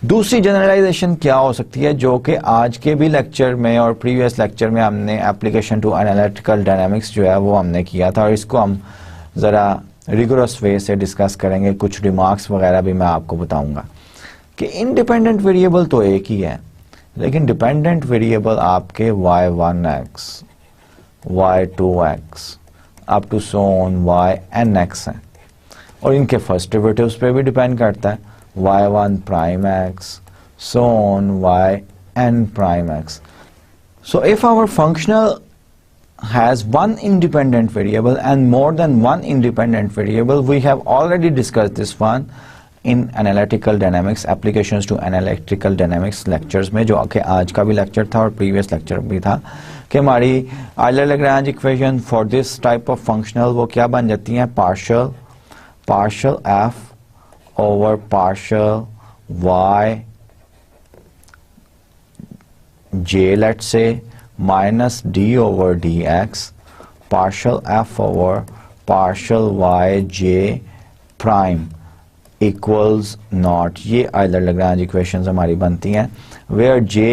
दूसरी जनरलाइजेशन क्या हो सकती है, जो कि आज के भी लेक्चर में और प्रीवियस लेक्चर में हमने एप्लीकेशन टू एनालिटिकल डायनामिक्स जो है वो हमने किया था, और इसको हम ज़रा रिगोरस वे से डिस्कस करेंगे, कुछ रिमार्क्स वगैरह भी मैं आपको बताऊंगा कि इंडिपेंडेंट वेरिएबल तो एक ही है, लेकिन डिपेंडेंट वेरिएबल आपके y1x, y2x up to so on yn(x) हैं, और इनके फर्स्ट डेरिवेटिव्स पे भी डिपेंड करता है, y1 prime x so on yn prime x. So if our functional has one independent variable and more than one independent variable, we have already discussed this one in analytical dynamics, applications to analytical dynamics lectures में, जो कि आज का भी lecture था और previous lecture भी था, कि हमारी Euler-Lagrange equation for this type of functional वो क्या बन जाती हैं, partial f over partial y j, let's say, minus d over dx partial f over partial y j prime equals not. ये आयलर-लैग्रेंज इक्वेशंस हमारी बनती हैं where j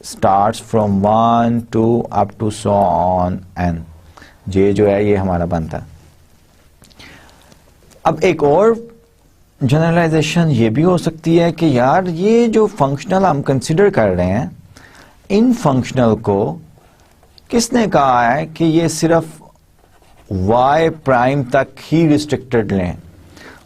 starts from 1 to up to so on n. j जो है ये हमारा बनता है। अब एक और जनरलाइजेशन ये भी हो सकती है कि यार ये जो फंक्शनल हम कंसिडर कर रहे हैं, इन फंक्शनल को किसने कहा है कि ये सिर्फ y प्राइम तक ही रिस्ट्रिक्टेड लें,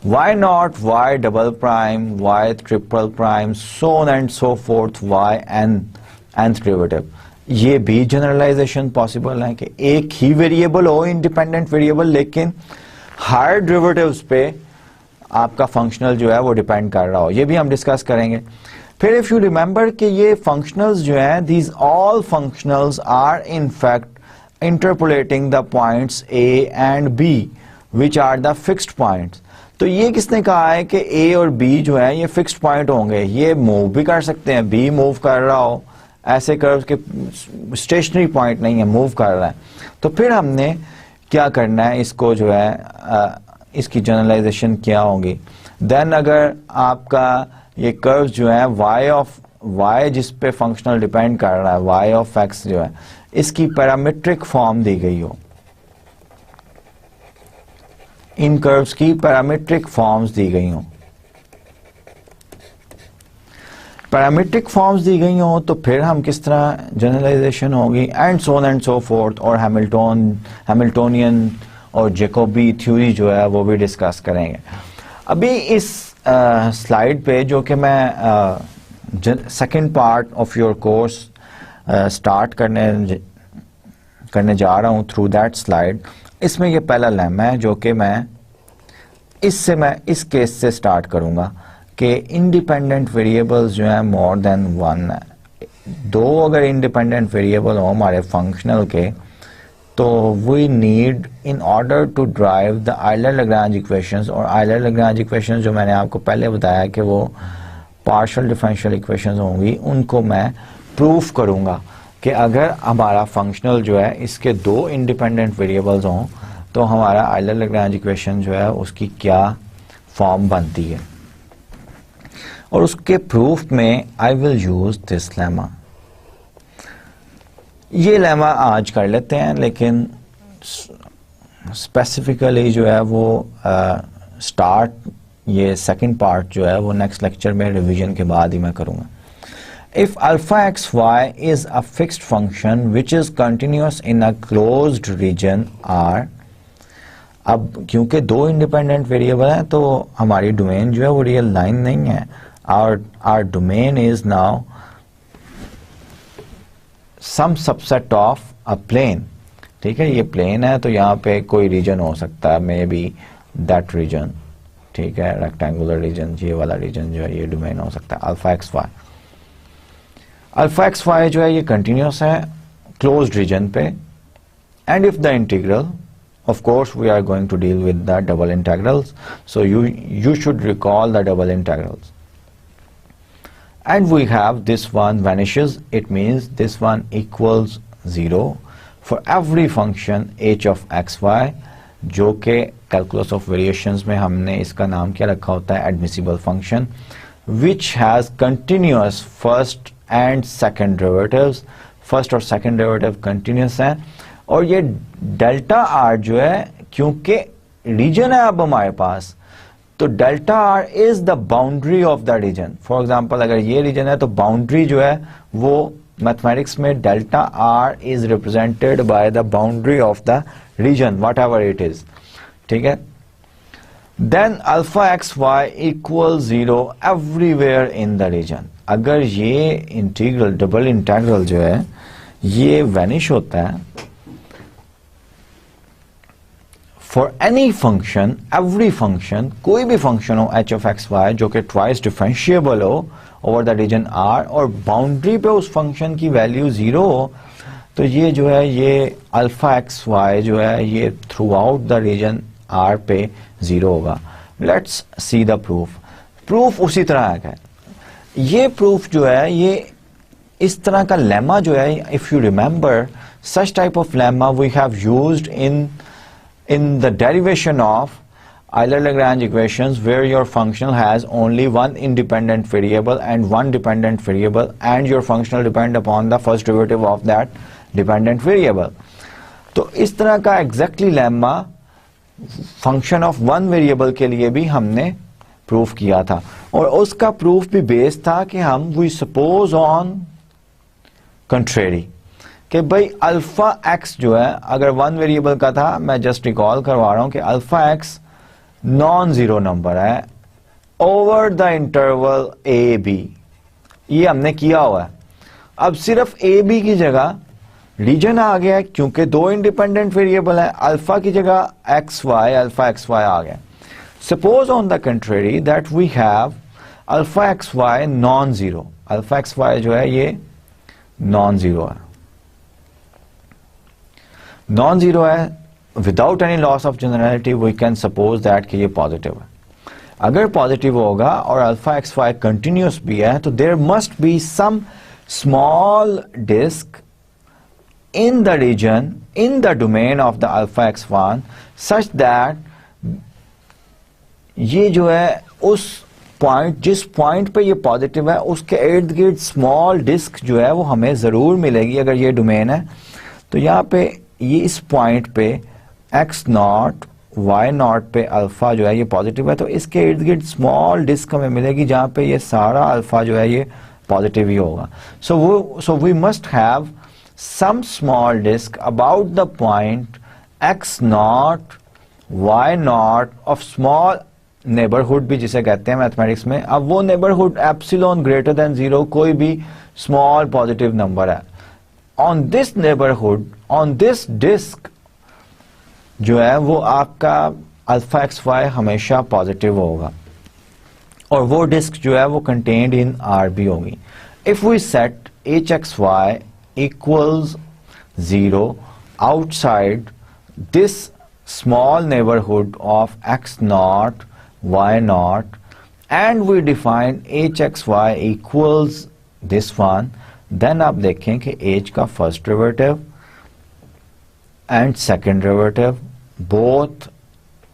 y not y double prime, y triple prime, so on and so fourth, y nth derivative. ये भी जनरलाइजेशन पॉसिबल है कि एक ही वेरिएबल हो, इंडिपेंडेंट वेरिएबल, लेकिन हायर डेरिवेटिव्स पे आपका फंक्शनल जो है वो डिपेंड कर रहा हो, ये भी हम डिस्कस करेंगे। फिर इफ यू रिमेंबर कि ये फंक्शनल्स जो हैं, these all functionals are in fact interpolating the points A and B which are the fixed points. तो ये किसने कहा है कि ए और बी जो है ये फिक्स्ड पॉइंट होंगे, ये मूव भी कर सकते हैं, बी मूव कर रहा हो, ऐसे कर्व के स्टेशनरी पॉइंट नहीं है, मूव कर रहा है। तो फिर हमने क्या करना है, इसको जो है इसकी जनरलाइजेशन क्या होगी, देन अगर आपका ये कर्व जो है y ऑफ y जिस पे फंक्शनल डिपेंड कर रहा है, y ऑफ x जो है, इसकी पैरामीट्रिक फॉर्म दी गई हो, इन कर्व्स की पैरामीट्रिक फॉर्म्स दी गई हो, पैरामीट्रिक फॉर्म्स दी गई हो, तो फिर हम किस तरह जनरलाइजेशन होगी, and so on and so fourth, और हैमिल्टोनियन और जैकोबी थ्योरी जो है वो भी डिस्कस करेंगे। अभी इस स्लाइड पे, जो कि मैं second part of your course start करने जा रहा हूँ थ्रू दैट स्लाइड। इसमें ये पहला लेमा है जो कि मैं इस केस से स्टार्ट करूँगा कि इंडिपेंडेंट वेरिएबल्स जो है मोर देन वन है। दो अगर इंडिपेंडेंट वेरिएबल हो हमारे फंक्शनल के, तो we need in order to drive the Euler Lagrange equations. और आयलर-लैग्रांज इक्वेशंस जो मैंने आपको पहले बताया कि वो पार्शियल डिफरेंशियल इक्वेशंस होंगी, उनको मैं प्रूफ करूंगा कि अगर हमारा फंक्शनल जो है इसके दो इंडिपेंडेंट वेरिएबल्स हों तो हमारा आयलर-लैग्रांज इक्वेशन जो है उसकी क्या फॉर्म बनती है। और उसके प्रूफ में I will use this lemma. ये लेमा आज कर लेते हैं, लेकिन स्पेसिफिकली जो है वो स्टार्ट ये सेकंड पार्ट जो है वो नेक्स्ट लेक्चर में रिवीजन के बाद ही मैं करूंगा। If alpha x y is a fixed function which is continuous in a closed region R. अब क्योंकि दो इंडिपेंडेंट वेरिएबल हैं तो हमारी डोमेन जो है वो रियल लाइन नहीं है। Our domain is now some subset of a plane. ठीक है, ये प्लेन है तो यहाँ पे कोई रीजन हो सकता है, मे बी दैट रीजन। ठीक है, रेक्टेंगुलर रीजन, ये वाला रीजन जो है ये डोमेन हो सकता है alpha x Y. Alpha x Y जो है ये कंटिन्यूअस है क्लोज्ड रीजन पे। And if the integral, of course we are going to deal with the double integrals, so you should recall the double integrals. And we have this one vanishes, it means this one equals 0 for every function h of xy, जो के calculus of variations में हमने इसका नाम क्या रखा होता है, admissible function, which has continuous first and second derivatives. First और सेकंड डेरिवेटिव कंटिन्यूस है। और ये डेल्टा आर जो है, क्योंकि रीजन है अब हमारे पास, तो delta R is the boundary of the region. For example अगर ये रीजन है तो बाउंड्री जो है वो मैथमेटिक्स में delta R is represented by the boundary of the region whatever it is. ठीक है, then alpha x y equal 0 everywhere in the region. अगर ये इंटीग्रल डबल इंटीग्रल जो है ये वैनिश होता है for any function, every function, कोई भी फंक्शन हो एच ऑफ एक्स वाई जो कि ट्वाइस डिफरेंशिएबल हो ओवर द रीजन आर, और बाउंड्री पे उस फंक्शन की वैल्यू 0 हो, तो ये जो है ये अल्फा एक्स वाई जो है ये throughout the region R पे 0 होगा। Let's see the proof. Proof उसी तरह है। ये प्रूफ जो है ये इस तरह का लेमा जो है, if you remember such type of lemma we have used in the derivation of Euler-Lagrange equations where your functional has only one independent variable and one dependent variable and your functional depend upon the first derivative of that dependent variable. तो इस तरह का exactly lemma function of one variable के लिए भी हमने proof किया था, और उसका प्रूफ भी बेस था कि हम we suppose on contrary कि भाई अल्फा एक्स जो है अगर वन वेरिएबल का था, मैं जस्ट रिकॉल करवा रहा हूं कि alpha X non zero number है over the interval A B, ये हमने किया हुआ है। अब सिर्फ ए बी की जगह रीजन आ गया क्योंकि दो इंडिपेंडेंट वेरिएबल है, अल्फा की जगह X Y, alpha x Y आ गया। Suppose on the contrary that we have alpha x Y non zero, alpha x Y जो है ये नॉन जीरो है, नॉन जीरो है, without any loss of generality we can suppose that कि ये positive है। अगर पॉजिटिव होगा और अल्फा एक्स वाई कंटिन्यूस भी है तो there must be some small disk in the region, in the domain of the alpha x1 such that ये जो है उस पॉइंट, जिस पॉइंट पे ये पॉजिटिव है उसके इर्द गिर्द स्मॉल डिस्क जो है वो हमें जरूर मिलेगी अगर ये डोमेन है। तो यहाँ पे ये इस पॉइंट पे x नॉट y नॉट पे अल्फा जो है ये पॉजिटिव है, तो इसके इर्द गिर्द स्मॉल डिस्क हमें मिलेगी जहाँ पे ये सारा अल्फा जो है ये पॉजिटिव ही होगा। So we must have some small disk about the point x naught y naught of small neighborhood भी जिसे कहते हैं मैथमेटिक्स में। अब वो neighborhood एप्सिलॉन ग्रेटर देन 0 कोई भी स्मॉल पॉजिटिव नंबर है, on this neighbourhood, on this disk जो है वो आपका अल्फा एक्स वाई हमेशा पॉजिटिव होगा और वो डिस्क जो है वो कंटेन्ड इन आर भी होगी. If we set h x y equals 0 outside this small neighborhood of x naught y naught and we define hxy equals this one, then आप देखें कि h का first derivative and second derivative both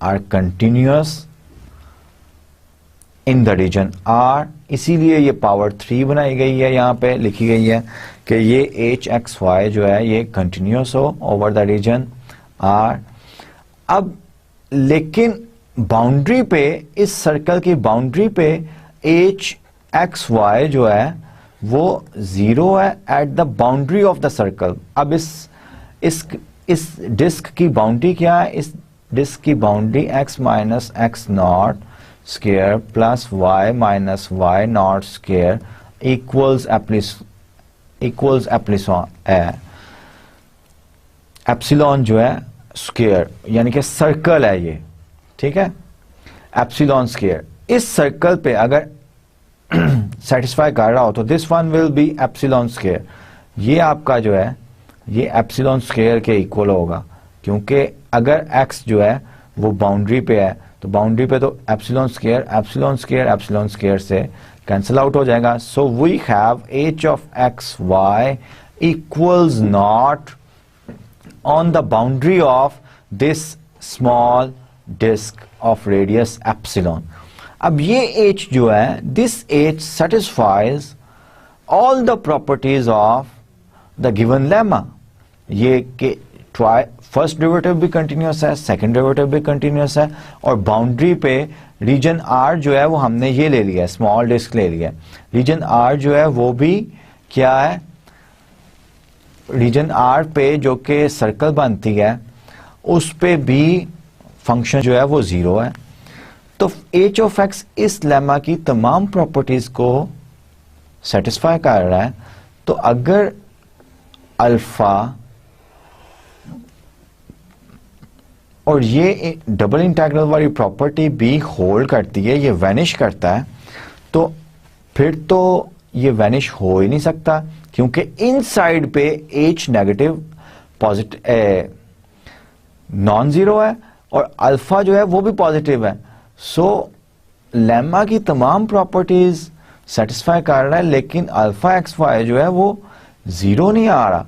are continuous in the region R. इसीलिए ये power 3 बनाई गई है, यहाँ पे लिखी गई है कि ये एच एक्स वाई जो है ये कंटिन्यूस हो ओवर द रीजन आर. अब लेकिन बाउंड्री पे, इस सर्कल की बाउंड्री पे एच एक्स वाई जो है वो 0 है at the boundary of the circle. अब इस डिस्क की बाउंड्री क्या है? इस डिस्क की boundary x minus x not square plus y minus y not square equals epsilon जो है स्क्वायर, यानी कि सर्कल है ये, ठीक है, एप्सिलॉन स्क्वायर. इस सर्कल पे अगर सेटिस्फाई कर रहा हो तो this one will B epsilon square. ये आपका जो है ये एप्सिलॉन स्क्वायर के इक्वल होगा, क्योंकि अगर x जो है वो बाउंड्री पे है तो बाउंड्री पे तो एप्सिलॉन स्क्वायर से कैंसिल आउट हो जाएगा. So we have h of x y equals not on the boundary of this small disk of radius epsilon. अब ये एच जो है, this h satisfies all the properties of the given lemma. ये कि first derivative भी continuous है, second derivative भी continuous है और बाउंड्री पे रीजन आर जो है वो हमने ये ले लिया है, स्मॉल डिस्क ले लिया है. रीजन आर जो है वो भी क्या है, रीजन आर पे जो कि सर्कल बनती है उस पे भी फंक्शन जो है वो 0 है. तो एच ऑफ एक्स इस लेमा की तमाम प्रॉपर्टीज को सेटिस्फाई कर रहा है. तो अगर अल्फा और ये डबल इंटीग्रल वाली प्रॉपर्टी भी होल्ड करती है, ये वैनिश करता है, तो फिर तो ये वैनिश हो ही नहीं सकता, क्योंकि इनसाइड पे H negative positive non zero है और अल्फा जो है वो भी पॉजिटिव है. सो लेमा की तमाम प्रॉपर्टीज सेटिस्फाई कर रहा है, लेकिन अल्फा एक्स वाई जो है वो 0 नहीं आ रहा.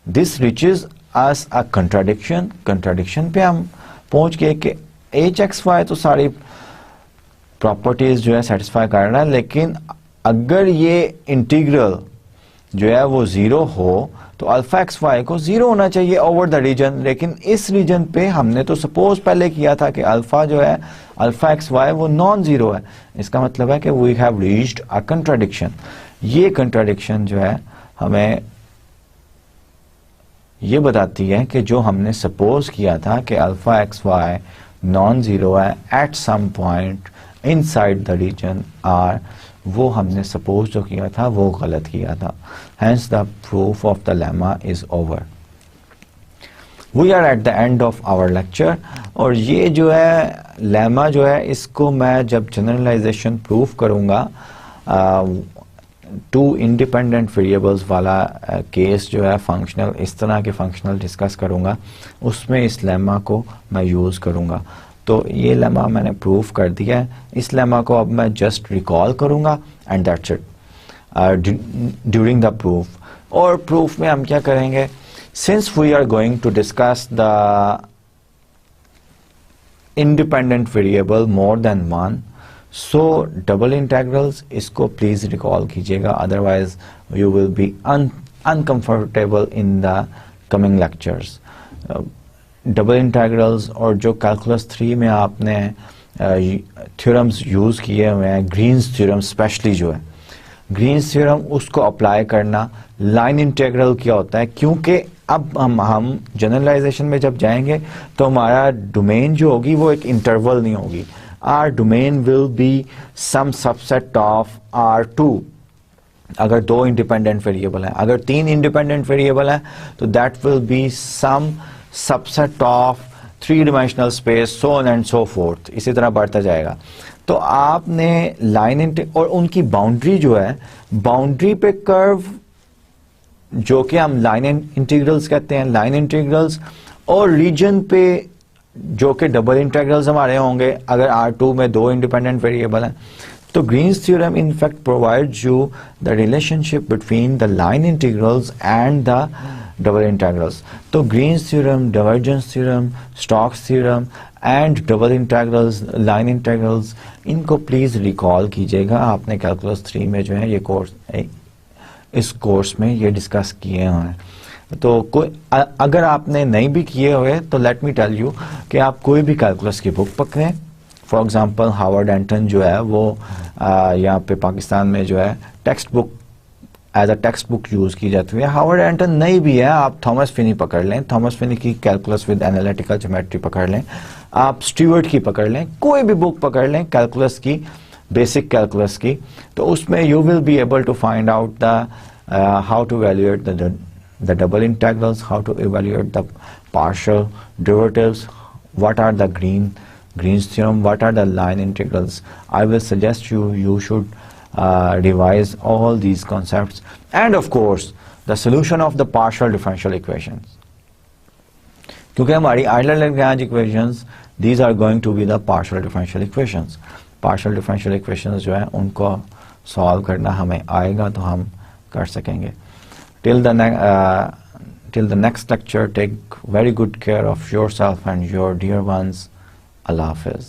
This reaches us a contradiction पे हम पहुंच गए कि एच एक्स वाई तो सारी प्रॉपर्टीज जो है सेटिस्फाई कर रहा है, लेकिन अगर ये इंटीग्रल जो है वो 0 हो तो अल्फा एक्स वाई को 0 होना चाहिए ओवर द रीजन. लेकिन इस रीजन पे हमने तो सपोज पहले किया था कि अल्फा जो है अल्फा एक्स वाई वो नॉन जीरो है. इसका मतलब है कि we have reached a contradiction. ये कंट्राडिक्शन जो है हमें ये बताती है कि जो हमने सपोज किया था कि alpha x Y non zero है at some point inside the region R, वो हमने सपोज जो किया था वो गलत किया था. Hence the proof of the lemma is over. We are at the end of our lecture. और ये जो है लेमा जो है इसको मैं जब जनरलाइजेशन प्रूफ करूँगा, टू इंडिपेंडेंट वेरिएबल्स वाला केस जो है फंक्शनल, इस तरह के फंक्शनल डिस्कस करूँगा, उसमें इस लेमा को मैं यूज़ करूँगा. तो ये लेमा मैंने प्रूफ कर दिया है. इस लेमा को अब मैं जस्ट रिकॉल करूँगा and that's it during the proof. और प्रूफ में हम क्या करेंगे, since we are going to discuss the independent variable more than one, so double integrals इसको प्लीज रिकॉल कीजिएगा, otherwise you will be uncomfortable in the coming lectures. Double integrals और जो calculus 3 में आपने थ्योरम्स यूज़ किए हुए हैं, Green's theorem specially जो है ग्रीन्स थ्योरम, उसको अप्लाई करना. लाइन इंटीग्रल क्या होता है, क्योंकि अब हम जनरलाइजेशन में जब जाएंगे तो हमारा डोमेन जो होगी वो एक इंटरवल नहीं होगी. Our domain will be some subset of R2. अगर 2 इंडिपेंडेंट वेरिएबल हैं, अगर 3 इंडिपेंडेंट वेरिएबल हैं तो that will be some subset of 3 dimensional space, so on and so forth, इसी तरह बढ़ता जाएगा। तो आपने लाइन और उनकी बाउंड्री जो है, बाउंड्री पे कर्व जो कि हम लाइन इंटीग्रल्स कहते हैं, लाइन इंटीग्रल्स, और रीजन पे जो कि डबल इंटीग्रल्स हमारे होंगे अगर R2 में 2 इंडिपेंडेंट वेरिएबल हैं। तो Green's theorem in fact provides you the relationship between the line integrals and the double integrals. तो Green's theorem, divergence theorem, Stokes theorem and double integrals, line integrals, इनको please recall कीजिएगा। आपने calculus 3 में जो है ये कोर्स, इस course में ये डिस्कस किए हुए हैं। तो कोई अगर आपने नहीं भी किए हुए तो लेट मी टेल यू कि आप कोई भी कैलकुलस की बुक पकड़ें। फॉर एग्जांपल हार्वर्ड एंटन जो है वो यहाँ पे पाकिस्तान में जो है textbook as a textbook use की जाती है। हार्वर्ड एंटन नहीं भी है, आप थॉमस फिनी पकड़ लें, थॉमस फिनी की कैलकुलस विद एनालिटिकल ज्योमेट्री पकड़ लें, आप स्टीवर्ट की पकड़ लें, कोई भी बुक पकड़ लें कैलकुलस की, बेसिक कैलकुलस की, तो उसमें you will be able to find out the how to evaluate the double integrals, how to evaluate the partial derivatives, what are the Green's theorem, what are the line integrals. I will suggest you should revise all these concepts, and of course the solution of the partial differential equations, क्योंकि हमारी Euler-Lagrange equations, these are going to be the partial differential equations. partial differential equations जो है उनको solve करना हमें आएगा तो हम कर सकेंगे। Till the next lecture, take very good care of yourself and your dear ones. Allah Hafiz.